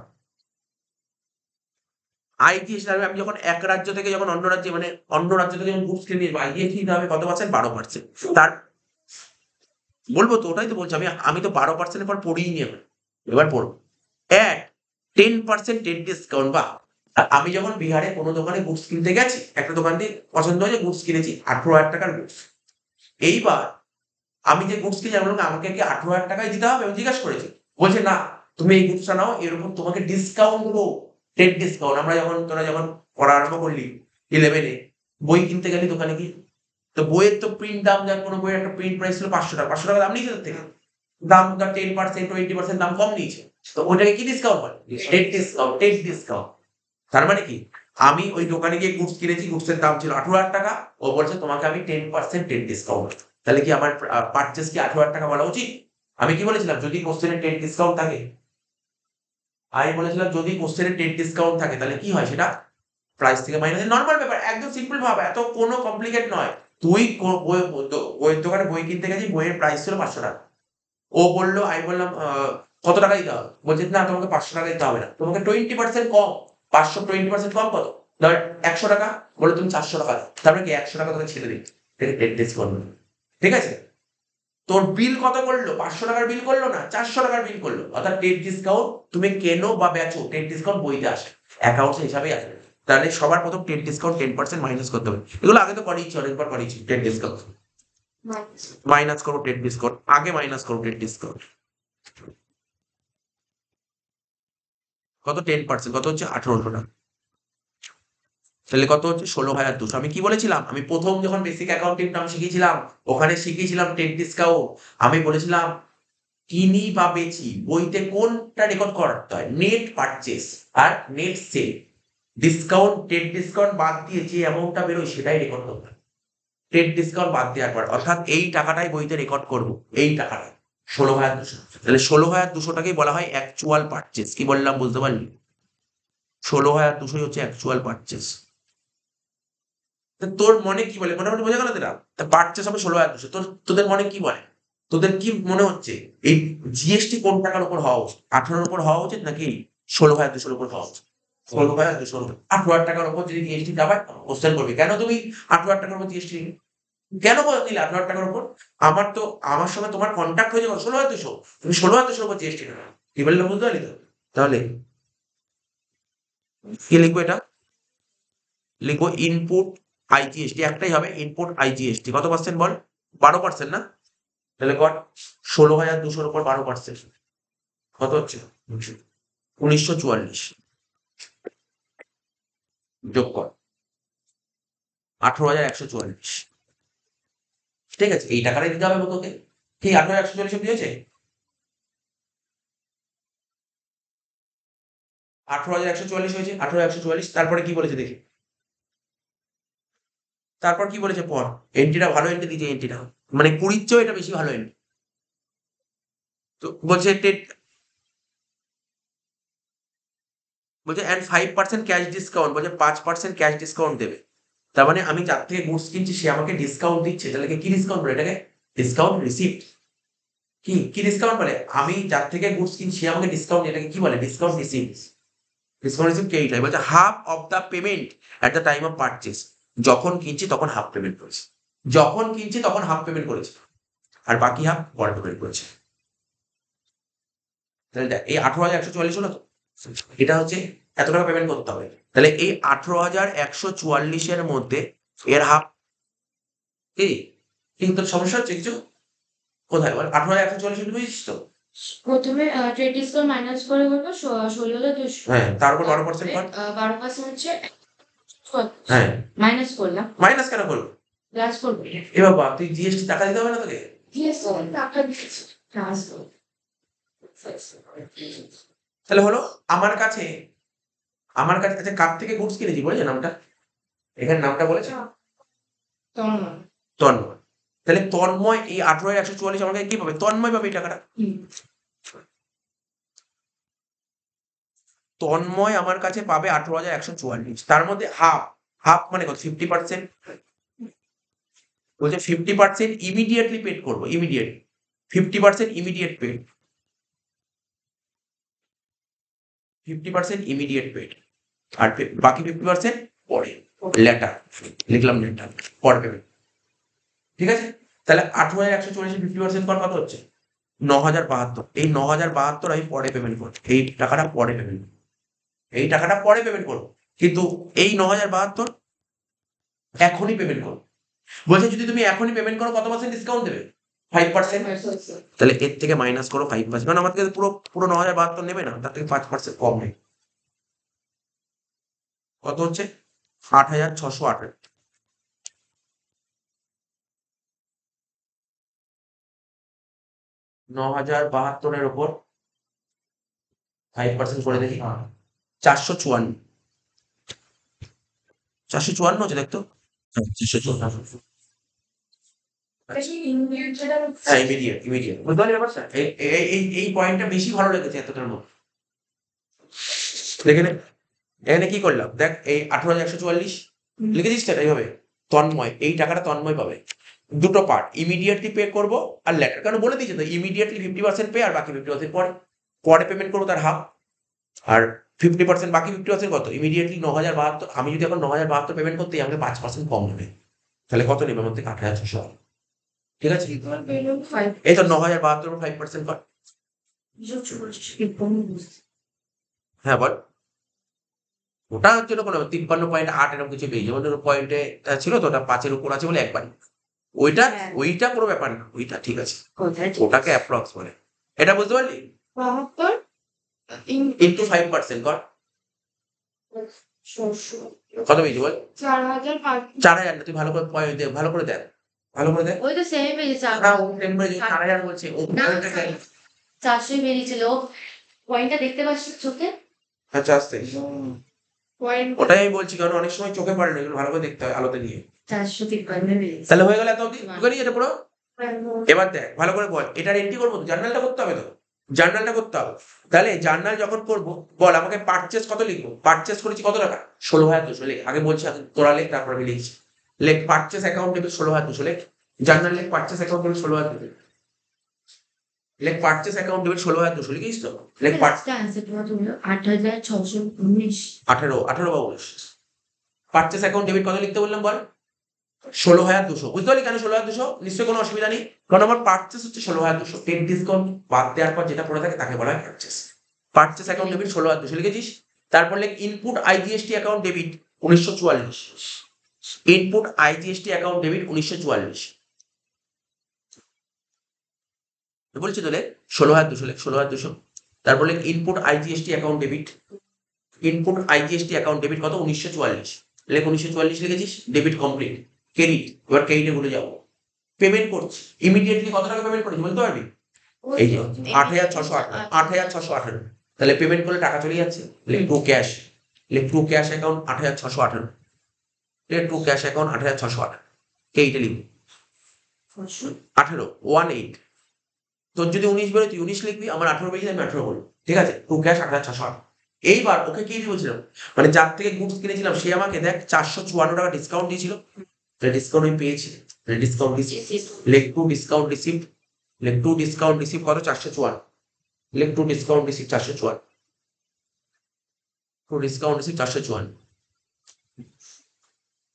আইজিএসটি আমি যখন এক রাজ্য থেকে যখন অন্য রাজ্যে, মানে অন্য রাজ্য থেকে যখন গুডস কিনে নিয়ে আসবো, আইজিএসটি দিতে হবে কত পার্সেন্ট? 12%। তার বলবো তো, ওটাই তো বলছি, আমি তো 12%-এর পর পড়িই নি এখন, এবার পড়বো। অ্যাট 10% টেন ডিসকাউন্ট, বা আমি যখন বিহারে কোনো দোকানে গুডস কিনতে গেছি, একটা দোকান দিয়ে পছন্দ হয়েছে, গুডস কিনেছি 18,000 টাকার গুডস। এইবার আমি যে গুডস কিনে বললাম আমাকে কি 18,000 টাকায় দিতে হবে, আমি জিজ্ঞাসা করেছি, বলছে না, তুমি এই গুডসটা নাও, এরকম তোমাকে ডিসকাউন্ট দেবো, 10 ডিসকাউন্ট। তোরা যখন পড়া আরম্ভ করলি 11-এ, বই কিনতে গেলি দোকানে কি, তো বইয়ের তো প্রিন্ট দাম, দেখ কোনো বইয়ের একটা প্রিন্ট প্রাইস ছিল 500 টাকা, 500 টাকা দাম নিয়েছে তোর থেকে, দাম 10% 20% দাম কম নিয়েছে, তো ওইটাকে কি ডিসকাউন্ট বলে? Ten discount. তার মানে কি, আমি ওই দোকানে গিয়ে গুডস কিনেছি, গুডসের দাম ছিল 18,000 টাকা, ও বলছে তোমাকে আমি 10% ডিসকাউন্ট। তাহলে কি আমার পারচেস কি 18,000 টাকা বলা উচিত? আমি কি বলেছিলাম, যদি কোশ্চেনে 10 ডিসকাউন্ট থাকে, আমি বলেছিলাম যদি কোশ্চেনে 10 ডিসকাউন্ট থাকে তাহলে কি হয় সেটা প্রাইস থেকে মাইনাস, নর্মাল ব্যাপার, একদম সিম্পল ভাবে, এত কোনো কমপ্লিকেট নয়। তুই বইয়ের দোকানে বই কিনতে গেছিস, বইয়ের প্রাইস ছিল 500 টাকা, ও বললো, আমি বললাম কত টাকা দিতে হবে, বলছে না তোমাকে 500 টাকা দিতে হবে না, তোমাকে 20% কম, 500 20% কম কত, ধর 100 টাকা, বলে তুমি 400 টাকা দাও, তারপরে কি 100 টাকা তোকে ছেড়ে দিই, ডিসকাউন্ট, ঠিক আছে? তোর বিল কত করলো? 500 টাকার বিল করলো না, 400 টাকার বিল করলো, অর্থাৎ টেন ডিসকাউন্ট, তুমি কেনো বা বেচো, টেন ডিসকাউন্ট বইতে আসে, অ্যাকাউন্টস হিসাবেই আসে। তাহলে সবার প্রথম 10 ডিসকাউন্ট 10% মাইনাস করতে হবে, এগুলো আগে তো করিয়েছি, অনেকবার করিয়েছি। 10 ডিসকাউন্ট মাইনাস করবো, 10 ডিসকাউন্ট আগে মাইনাস করবো, 10 ডিসকাউন্ট কত? 10%, কত হচ্ছে? 1800 টাকা, তাহলে কত হচ্ছে? 16,200। আমি কি বলেছিলাম, আমি প্রথম যখন বেসিক অ্যাকাউন্টিং নাম শিখিয়েছিলাম, ওখানে শিখিয়েছিলাম 10 ডিসকাউন্ট, আমি বলেছিলাম কিনি বা বেচি, বইতে কোনটা রেকর্ড করতে হয়? নেট পারচেস আর নেট সেল। ডিসকাউন্ট 10 ডিসকাউন্ট বাদ দিয়ে যে অ্যামাউন্টটা বেরোয় সেটাই রেকর্ড করতে হয়, 10 ডিসকাউন্ট বাদ দেওয়ার পর, অর্থাৎ এই টাকাটাই বইতে রেকর্ড করবো, এই টাকাটা 16,200। তাহলে 16,200 টাকেই বলা হয় অ্যাকচুয়াল পারচেস। কি বললাম বুঝতে পারলি? 16,200 হচ্ছে অ্যাকচুয়াল পারচেস। তোর মনে কি বলে, মোটামুটি বোঝা গেল তোরা? পারচেস হবে 16,200, তোদের মনে কি বলে? তোদের কি মনে হচ্ছে এই জিএসটি কোন টাকার উপর হওয়া উচিত? 18 উপর হওয়া উচিত নাকি 16,200 উপর হওয়া উচিত? 16,200, 18,000 টাকার উপর যদি জিএসটি চাপায় কোশ্চেন করবে কেন তুমি 18,000 টাকার উপর জিএসটি কেন দিলে 18,000 টাকার উপর? আমার সঙ্গে তোমার কন্ট্যাক্ট হয়ে যাবে 16,200, তুমি 16,200 উপর জিএসটি নেবে। কি বললে বুঝতে পারলি তো? তাহলে কি লিখবো এটা? লিখবো ইনপুট আইজিএসটি, একটাই হবে ইনপুট আইজিএসটি। কত পার্সেন্ট বল? 12% না? তাহলে কর 16,200 উপর 12%, কত হচ্ছে? 1944 যোগ কর 18,144। ঠিক আছে, এই টাকাটাই দিতে হবে তোকে। কি 18,144 দিয়েছে? 18,144 হয়েছে, 18,144। তারপরে কি বলেছে দেখি, তারপর কি বলেছে পর? এন্ট্রিটা ভালো এন্ট্রি দিয়েছে, এন্ট্রিটা মানে 20 চেয়েও এটা বেশি ভালো এন্ট্রি। তো বলছে বলছে অ্যান্ড 5% ক্যাশ ডিসকাউন্ট, বলছে 5% ক্যাশ ডিসকাউন্ট দেবে। তার মানে আমি যার থেকে গুডস কিনছি সে আমাকে ডিসকাউন্ট দিচ্ছে, তাহলে কি ডিসকাউন্ট বলে এটাকে? Discount receipt. কি ডিসকাউন্ট বলে? আমি যার থেকে গুডস কিনছি সে আমাকে ডিসকাউন্ট, এটাকে কি বলে? Discount receipt. ডিসকাউন্ট রিসিপ্ট কে এইটাই বলছে half of the payment at the time of purchase. যখন কিনছি তখন হাফ পেমেন্ট করেছি, যখন কিনছি তখন হাফ পেমেন্ট করেছি, আর বাকি হাফ পরে পেমেন্ট করেছে। তাহলে দেখ এই 18,144 হলো তো, এটা হচ্ছে এত টাকা পেমেন্ট করতে হবে। তাহলে এই 18,144 মধ্যে এর হাফ কি? কিন্তু সমস্যা হচ্ছে কিছু? কোথায় বল? 18,144 বুঝেছিস তো? প্রথমে ট্রেড ডিসকাউন্ট মাইনাস করে বলবো 16,200। হ্যাঁ, তার উপর 12% কর। 12% হচ্ছে হ্যাঁ, মাইনাস করলাম, মাইনাস কেন করবো? প্লাস করবো। এ বাবা, তুই জিএসটি টাকা দিতে হবে না তোকে? টাকা দিচ্ছি প্লাস করবো। তাহলে হলো আমার কাছে, আচ্ছা কার থেকে গুডস কিনেছি বলেছে নামটা? এখানে নামটা বলেছে তন্ময়। তন্ময়। তাহলে তন্ময় এই 18,144 আমাকে কি পাবে? তন্ময় পাবে এই টাকাটা। তন্ময় আমার কাছে পাবে 18,144। তার মধ্যে হাফ, হাফ মানে কত? 50%। বলছে 50% ইমিডিয়েটলি পেড করবো, immediate 50% immediate paid, 50% immediate paid, আর বাকি 50% পরে লেটার, লিখলাম লেটার, পরে পেমেন্ট। ঠিক আছে, তাহলে 18,144 50% কর, কত হচ্ছে? 9,072। এই 9,072 আমি পরে পেমেন্ট করবো, এই টাকাটা পরে পেমেন্ট, এই টাকাটা পরে পেমেন্ট করবো, কিন্তু এই 9,072 এখনই পেমেন্ট করবো। বলছে যদি তুমি এখনই পেমেন্ট করো কত পার্সেন্ট ডিসকাউন্ট দেবে? 5%। তাহলে এর থেকে মাইনাস করো 5%, কারণ আমার থেকে পুরো পুরো 9,072 নেবে না, তার থেকে 5% কম নেই। কত হচ্ছে? 8,618। 9,072 উপর 5% করে দেখি, 454। 454 হচ্ছে, দেখতো? 454। হ্যাঁ, ইমিডিয়েট, ইমিডিয়েট। বুঝতে পারলি ব্যাপারটা? এই পয়েন্টটা বেশি ভালো লেগেছে এতটার মধ্যে। দেখে নে, এখানে কি করলাম দেখ, এই 18,144 লিখেছিস তো এইভাবে। তন্ময়, এই টাকাটা তন্ময় পাবে। দুটো পার্ট, ইমিডিয়েটলি পে করবো আর লেটার, কারণ বলে দিয়েছে তো ইমিডিয়েটলি 50% পে আর বাকি 50% পরে, পরে পেমেন্ট করবো তার হাফ, আর 50% বাকি 50% কত? ইমিডিয়েটলি 9,072। আমি যদি এখন 9,072 পেমেন্ট করতে আমাকে 5% কম নেবে, তাহলে কত নেবে আমার থেকে? 8,600। ঠিক আছে, এই তো 9,072 5% কর। হ্যাঁ বল। ওটা হচ্ছে কোনো 53.8 এরকম কিছু পেয়েছে, ওদের পয়েন্টে ছিল তো, ওটা 5-এর উপর আছে বলে একবার। ওইটা হ্যাঁ। ওইটা কোনো ব্যাপার না, ওইটা ঠিক আছে, ওটাকে অ্যাপ্রক্স বলে। এটা বুঝতে পারলি? 72 ইন্টু 5% কর, কত পেয়েছি বল? 4,500। 4,000 না, তুই ভালো করে পয়েন্ট দে, ভালো করে দেখ, ভালো করে দেখ। ওই তো সেম পেয়েছে না, ও টেম্পারে 4,000 বলছে, ও পয়েন্টটা দেখ। 400 বেরিয়েছিল, পয়েন্টটা দেখতে পাচ্ছিস চোখে? আচ্ছা, আস্তে। পয়েন্ট ওটাই আমি বলছি, কারণ অনেক সময় চোখে পড়ে না, এগুলো ভালো করে দেখতে হয় আলোতে নিয়ে। 453 বেরিয়েছে। তাহলে হয়ে গেল এত অব্দি, বুঝলি এটা পুরো? এবার দেখ ভালো করে বল, এটার এন্ট্রি করবো তো, জার্নালটা করতে হবে তো। জার্নালটা করতে হবে। তাহলে জার্নাল যখন করবো, বল আমাকে পারচেস কত লিখবো? পারচেস করেছি কত টাকা? 16,200 লেখ। আগে বলছি, আগে তোরা লেখ, তারপর আমি লিখছি। লেখ পারচেস অ্যাকাউন্ট ডেবিট 16,200 লেখ। জার্নাল লেখ পারচেস অ্যাকাউন্ট ডেবিট 16,200 লেখ। পারচেস অ্যাকাউন্ট ডেবিট 16,200 লিখিস তো? লেখ লাস্ট আনসারটা তুমি 8,619। 18 বা 19। পারচেস অ্যাকাউন্ট ডেবিট কত লিখতে বললাম বল? 16,200। বুঝতে পারলি কেন 16,200? নিশ্চয়ই কোনো অসুবিধা নেই, কারণ আমার পারচেস হচ্ছে 16,200। টেন ডিসকাউন্ট বাদ দেওয়ার পর যেটা পড়ে থাকে তাকে বলা হয় পারচেস। Purchase account debit 16,200 লিখেছিস। তারপর লেখ input IGST account debit 1944। Input IGST account debit 1944 বলছি তো, লেখ 16,200, লেখ 16,200। তারপর লেখ input IGST account debit. Input IGST account debit কত? 1944। লেখ 1944 লিখেছিস। Debit complete. ক্রেডিট, এবার ক্রেডিটে ভুলে যাবো। পেমেন্ট করছি ইমিডিয়েটলি। কত টাকা পেমেন্ট করেছি বলতে পারবি? এই যে 8,618। 8,618। তাহলে পেমেন্ট করলে টাকা চলে যাচ্ছে। লেখ টু ক্যাশ। লেখ টু ক্যাশ অ্যাকাউন্ট 8,618। লেখ টু ক্যাশ অ্যাকাউন্ট 8,618। এইটা লিখবি। 18 18। তোর যদি 19 বেরোয় তুই 19 লিখবি, আমার 18 বেরিয়েছে আমি 18 বলবো। ঠিক আছে, টু ক্যাশ 8,618। এইবার ওকে কি বলছিলাম, মানে যার থেকে গুডস কিনেছিলাম সে আমাকে দেখ 454 টাকা ডিসকাউন্ট দিয়েছিল। ডিসকাউন্ট আমি পেয়েছি। Discount receipt. লেখ টু ডিসকাউন্ট রিসিপ্ট। লেখ টু ডিসকাউন্ট রিসিপ্ট কত? 454। লেখ to discount receipt 454। To discount receipt 454।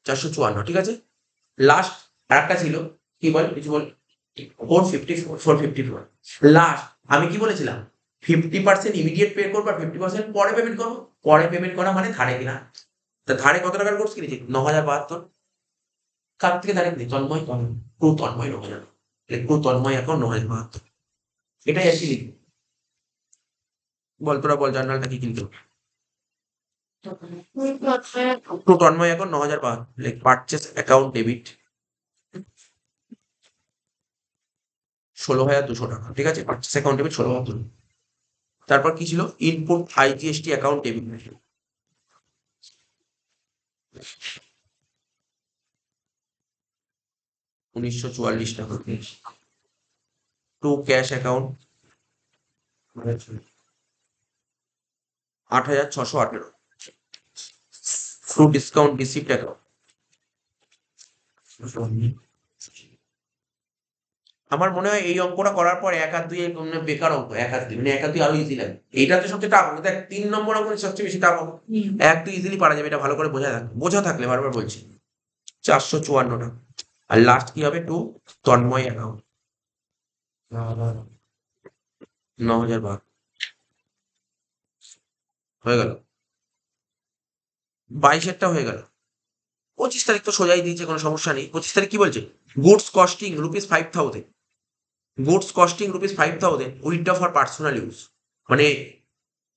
454, ঠিক আছে। লাস্ট আরেকটা ছিল, কি বল, কিছু বল। 454, 454। লাস্ট আমি কি বলেছিলাম? 50% ইমিডিয়েট পে করবো আর 50% পরে পেমেন্ট করবো। পরে পেমেন্ট করা মানে ধারে কিনা। তা ধারে কত টাকার কোর্স কিনেছি? 9,072। কার থেকে ধারে কিনেছি? তন্ময়। টু তন্ময় 9,000। টু তন্ময় এখন 9,072। এটাই আর কি লিখবি। বল তোরা বল, জার্নালটা কি কিনতে হবে? টু তন্ময় এখন 9,072। লেখ পারচেস অ্যাকাউন্ট ডেবিট 16,200 টাকা। ঠিক আছে, পারচেস অ্যাকাউন্ট ডেবিট 16,200। তারপর কি ছিল? ইনপুট আইজিএসটি অ্যাকাউন্ট ডেবিট 1944 টাকা। To cash account 8,618। To discount receipt account. আমার মনে হয় এই অঙ্কটা করার পর 1 আর 2 বেকার অঙ্ক। 1 আর 2 মানে 1 আর 2 আরো ইজি লাগে। এইটা তো সবচেয়ে টাফ। দেখ 3 নম্বর অঙ্ক সবচেয়ে বেশি টাফ অঙ্ক। 1 2 ইজিলি পারা যাবে, এটা ভালো করে বোঝা থাকলে, বারবার বলছি। 454 টাকা। আর লাস্ট কি হবে? টু তন্ময় অ্যাকাউন্ট 9,012 হয়ে গেল। 22-এরটা হয়ে গেল। 25 তারিখ তো সোজাই দিয়েছে, কোনো সমস্যা নেই। 25 তারিখ কি বলছে? Goods costing ₹5,000। Goods costing ₹5,000 withdraw for personal use. মানে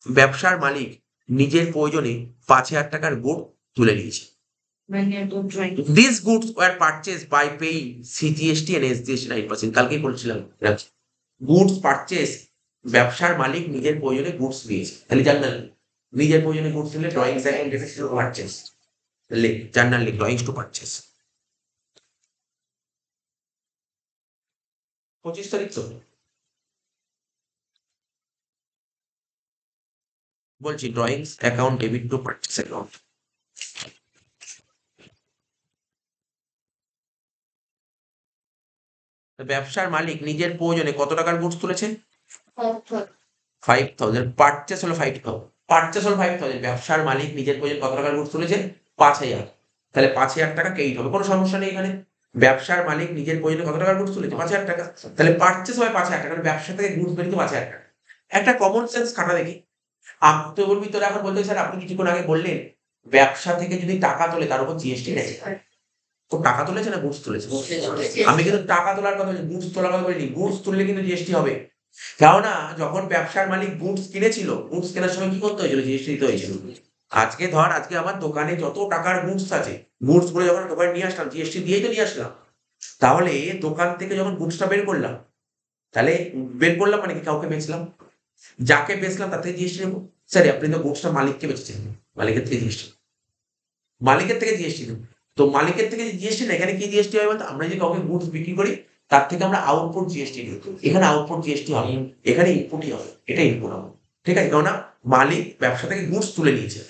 ব্যবসার মালিক নিজের প্রয়োজনে 5,000 টাকার গুড তুলে নিয়েছে। This goods were purchase by paying CGST and SGST 9%। কালকেই বলছিলাম। গুডস পারচেজ, ব্যবসার মালিক নিজের প্রয়োজনে গুডস নিয়েছে। তাহলে জার্নাল নিজের প্রয়োজনে গুডস নিলে drawings account debit two purchase. লেখ জার্নাল লেখ ড্রয়িংস টু পারচেজ। 25 তারিখ তো বলছি, drawings account debit two purchase account. ব্যবসার মালিক নিজের প্রয়োজনে কত টাকার গুডস তুলেছে? 5,000। পারচেস হলো 5,000। পারচেস হলো 5,000। ব্যবসার মালিক নিজের প্রয়োজন কত টাকার গুডস তুলেছে? 5,000। তাহলে 5,000 টাকা ক্রেডিট হবে, কোনো সমস্যা নেই এখানে। ব্যবসার মালিক নিজের প্রয়োজনে কত টাকার গুডস তুলেছে? 5,000 টাকা। তাহলে পারচেস হয় 5,000 টাকা, মানে ব্যবসা থেকে গুডস বেরিয়েছে 5,000 টাকা। একটা কমন সেন্স খাটা দেখি। আপনি বলবি তোরা এখন বলতে, স্যার আপনি কিছুক্ষণ আগে বললেন ব্যবসা থেকে যদি টাকা তোলে তার উপর জিএসটি নেই। তো টাকা তুলেছে না গুডস তুলেছে? আমি কিন্তু টাকা তোলার কথা বলছি, গুডস তোলার কথা বলিনি। গুডস তুললে কিন্তু জিএসটি হবে। কেননা যখন ব্যবসার মালিক গুডস কিনেছিল, গুডস কেনার সময় কি করতে হয়েছিল? জিএসটি দিতে হয়েছিল। আজকে ধর, আজকে আমার দোকানে যত টাকার গুডস আছে, গুডস গুলো যখন দোকানে নিয়ে আসলাম, জিএসটি দিয়েই তো নিয়ে আসলাম। তাহলে দোকান থেকে যখন গুডসটা বের করলাম, তাহলে বের করলাম মানে কি? কাউকে বেচলাম। যাকে বেচলাম তার থেকে জিএসটি নেবো। স্যার আপনি তো গুডসটা মালিককে বেচেছেন, মালিকের থেকে জিএসটি, মালিকের থেকে জিএসটি দেবো। তো মালিকের থেকে জিএসটি না, এখানে কি জিএসটি হয় বলতো? আমরা যদি কাউকে গুডস বিক্রি করি তার থেকে আমরা আউটপুট জিএসটি নিই। এখানে আউটপুট জিএসটি হবে, এখানে ইনপুটই হবে, এটা ইনপুট হবে। ঠিক আছে, কেননা মালিক ব্যবসা থেকে গুডস তুলে নিয়েছে।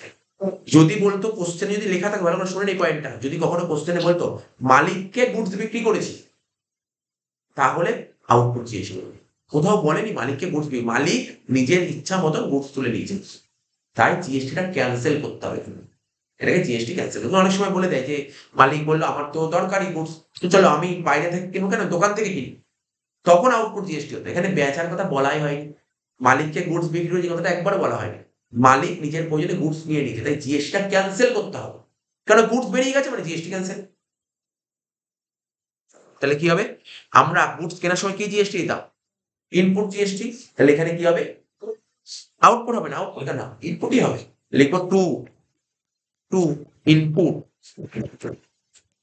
যদি বলতো কোশ্চেনে যদি লেখা থাকে, ভালো করে শুনে এই পয়েন্টটা, যদি কখনো কোশ্চেনে বলতো মালিককে গুডস বিক্রি করেছি, তাহলে আউটপুট জিএসটি হবে। কোথাও বলেনি মালিককে গুডস বিক্রি, মালিক নিজের ইচ্ছা মতো গুডস তুলে নিয়েছে, তাই জিএসটিটা ক্যান্সেল করতে হবে। এটাকে জিএসটি ক্যান্সেল করতে অনেক সময় বলে দেয় যে মালিক বললো আমার তো দরকারি গুডস, তো চলো আমি বাইরে থেকে কিনবো কেন, দোকান থেকে কিনি, তখন আউটপুট জিএসটি হতো। এখানে বেচার কথা বলাই হয়নি, মালিককে গুডস বিক্রি করে যে কথাটা একবারও বলা হয়নি। মালিক নিজের প্রয়োজনে গুডস নিয়ে নিয়েছে, তাই জিএসটিটা ক্যান্সেল করতে হবে, কারণ গুডস বেরিয়ে গেছে মানে জিএসটি ক্যান্সেল। তাহলে কি হবে, আমরা গুডস কেনার সময় কি জিএসটি দিতাম, ইনপুট জিএসটি, তাহলে এখানে কি হবে, আউটপুট হবে না, আউটপুট না, ইনপুটই হবে। লিখবো to to input,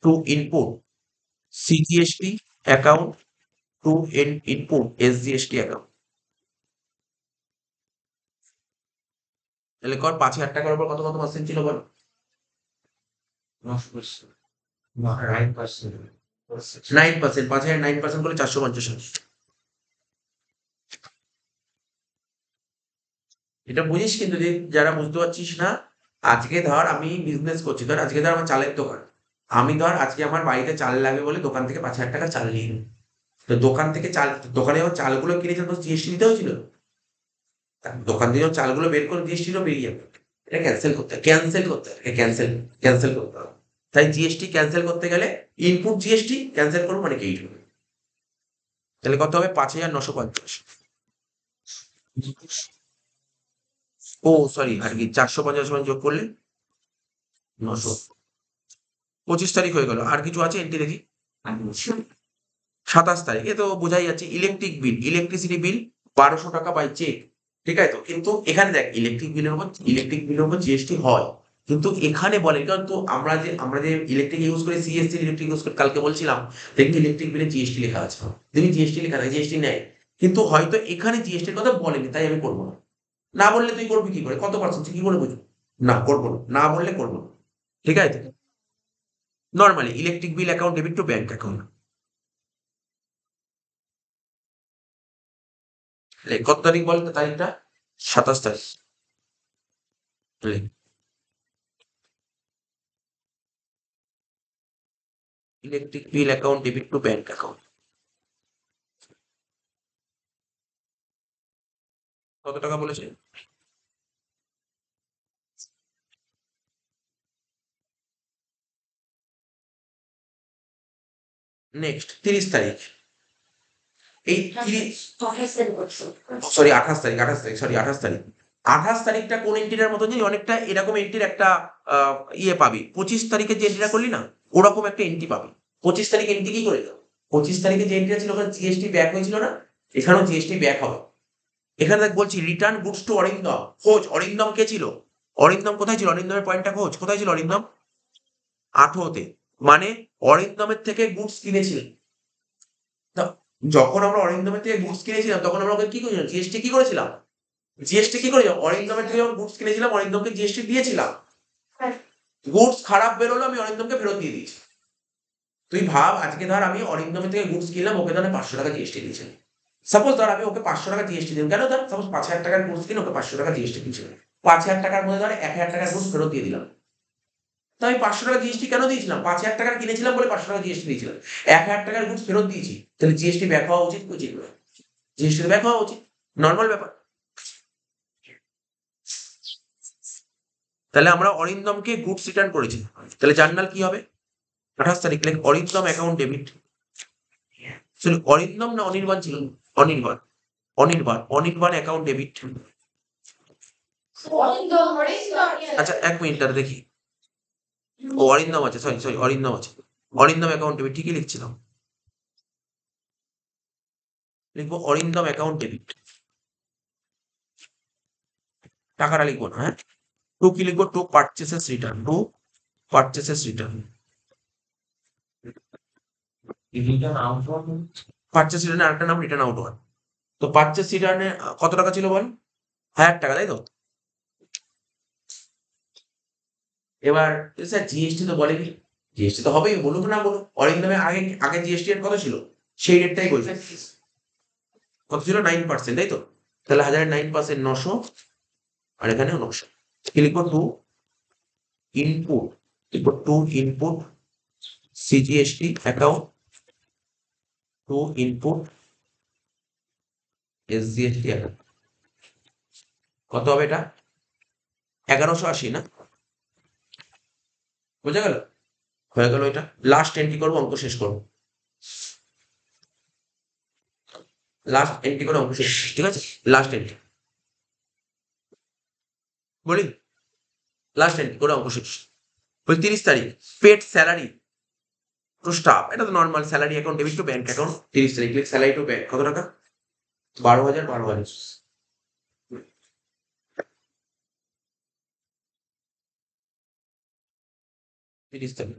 to input CGST account, to input SGST account. তাহলে কর 5,000 টাকার উপর কত কত পার্সেন্ট ছিল বল, 9%, 9%, 5,000 9% করে 450। এটা বুঝিস কিন্তু, যে যারা বুঝতে পারছিস না, আজকে ধর আমি বিজনেস করছি, ধর আজকে ধর আমার চালের দোকান, আমি ধর আজকে আমার বাড়িতে চাল লাগবে বলে দোকান থেকে 5,000 টাকা চাল নিয়ে নিই। তো দোকান থেকে চাল, দোকানে যখন চালগুলো কিনেছে তো জিএসটি দিতে হয়েছিল, দোকান থেকে যখন চালগুলো বের করে জিএসটিও বেরিয়ে যাবে। এটা ক্যান্সেল করতে হবে, ক্যান্সেল করতে হবে, ক্যান্সেল ক্যান্সেল করতে হবে। তাই জিএসটি ক্যান্সেল করতে গেলে ইনপুট জিএসটি ক্যান্সেল করবো মানে কি, তাহলে কত হবে, 5,950। ও সরি, আর কি 450 যোগ করলে 900, 25 তারিখ হয়ে গেল। আর কিছু আছে এন্ট্রি দেখি, 27 তারিখ, এ তো বোঝাই যাচ্ছে ইলেকট্রিক বিল, ইলেকট্রিসিটি বিল 1200 টাকা বাই চেক। ঠিক আছে, তো কিন্তু এখানে দেখ ইলেকট্রিক বিলের উপর জিএসটি হয়, কিন্তু এখানে বলে, কারণ তো আমরা যে ইলেকট্রিক ইউজ করি, সিএসসি ইলেকট্রিক ইউজ করি, কালকে বলছিলাম দেখবি ইলেকট্রিক বিলে জিএসটি লেখা আছে, দেখবি জিএসটি লেখা থাকে, জিএসটি নেয়, কিন্তু হয়তো এখানে জিএসটির কথা বলেনি, তাই আমি করবো না। না বললে তুই করবি কি করে, কত পার্সেন্ট কি করে বুঝবি, না করবো না, না বললে করবো না। ঠিক আছে, normally electric bill account debit to bank account, কত তারিখ বল তো তারিখটা, 27 তারিখ। Electric bill account debit to bank account, কত টাকা বলেছে, নেক্সট 30 তারিখ, এই 30, সরি 28 তারিখ, 28 তারিখ, সরি 28 তারিখ। 28 তারিখটা কোন এন্ট্রিটার মতো জানি, অনেকটা এরকম এন্ট্রির একটা ইয়ে পাবি। 25 তারিখে যে এন্ট্রিটা করলি না, ওরকম একটা এন্ট্রি পাবি। 25 তারিখ এন্ট্রি কি করে দিল, 25 তারিখে যে এন্ট্রিটা ছিল ওখানে জিএসটি ব্যাক হয়েছিল না, এখানেও জিএসটি ব্যাক হবে। এখানে দেখ বলছি রিটার্ন গুডস টু অরিন্দম, খোঁজ অরিন্দম কে ছিল, অরিন্দম কোথায় ছিল, অরিন্দমের পয়েন্টটা খোঁজ, কোথায় ছিল অরিন্দম, 18তে, মানে অরিন্দমের থেকে গুডস কিনেছিলেন। তা যখন আমরা অরিন্দমের থেকে গুডস কিনেছিলাম তখন আমরা ওকে কি করেছিলাম, জিএসটি কি করেছিলাম, জিএসটি কি করেছিলাম, অরিন্দমের থেকে যখন গুডস কিনেছিলাম অরিন্দমকে জিএসটি দিয়েছিলাম, গুডস খারাপ বেরোলো আমি অরিন্দমকে ফেরত দিয়ে দিয়েছি। তুই ভাব আজকে ধর আমি অরিন্দমের থেকে গুডস কিনলাম, ওকে ধর 500 টাকা জিএসটি দিয়েছি, সাপোজ ধর আমি ওকে 500 টাকা জিএসটি দিলাম, কেন ধর সাপোজ 5,000 টাকার গুডস কিনে ওকে 500 টাকা জিএসটি দিয়েছিলাম, 5,000 টাকার মধ্যে ধর 1,000 টাকার গুডস ফেরত দিয়ে দিলাম। তো আমি 500 টাকা জিএসটি কেন দিয়েছিলাম, 5,000 টাকার কিনেছিলাম বলে 500 টাকা জিএসটি দিয়েছিলাম, 1,000 টাকার গুডস ফেরত দিয়েছি, তাহলে জিএসটি ব্যাক হওয়া উচিত, উচিত নয়, জিএসটি ব্যাক হওয়া উচিত, নর্মাল ব্যাপার। তাহলে আমরা অরিন্দমকে গুডস রিটার্ন করেছি, তাহলে জার্নাল কি হবে, 28 তারিখ, like Arindam account debit, sorry Arindam না অনির্বাণ ছিল, অনির্বাণ, অনির্বাণ অ্যাকাউন্ট ডেবিট। আচ্ছা 1 মিনিট আর দেখি, ও অরিন্দম আছে, সরি সরি অরিন্দম আছে, অরিন্দম অ্যাকাউন্ট ডেবিট ঠিকই লিখছিলাম, লিখবো অরিন্দম অ্যাকাউন্ট ডেবিট, টাকাটা লিখবো না, হ্যাঁ, টু কি লিখবো, to purchases return, to purchases return, purchase রিটার্নে আরেকটা নাম রিটার্ন আউট ওয়ান। তো পারচেস রিটার্নে কত টাকা ছিল বল, 1,000 টাকা, তাই তো। এবার স্যার জিএসটি তো বলেনি, জিএসটি তো হবেই, বলুক না বলুক, অরিন্দমে আগে আগে জিএসটি এর কত ছিল, সেই রেটটাই বলছে। কত ছিল? 9%, তাই তো? তাহলে 1009% 900, আর এখানেও 900। কি লিখবো? To input CGST account, to input SGST account. কত হবে এটা? 1180 না? বোঝা গেল? হয়ে গেল এটা। লাস্ট এন্ট্রি করবো, অঙ্ক শেষ করবো। লাস্ট এন্ট্রি করে অঙ্ক শেষ, ঠিক আছে? লাস্ট এন্ট্রি বলি, লাস্ট এন্ট্রি করে অঙ্ক শেষ। ওই 30 তারিখ পেড স্যালারি টু স্টাফ, এটা তো normal salary account debit to bank account. 30 তারিখ স্যালারি টু ব্যাংক কত টাকা? 12,000, 12,000। 30 তারিখ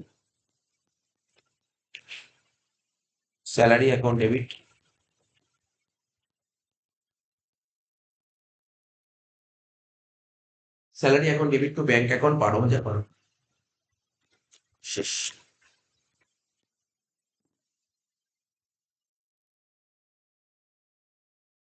salary account debit, salary account debit to bank account 12,000, 12,000 শেষ।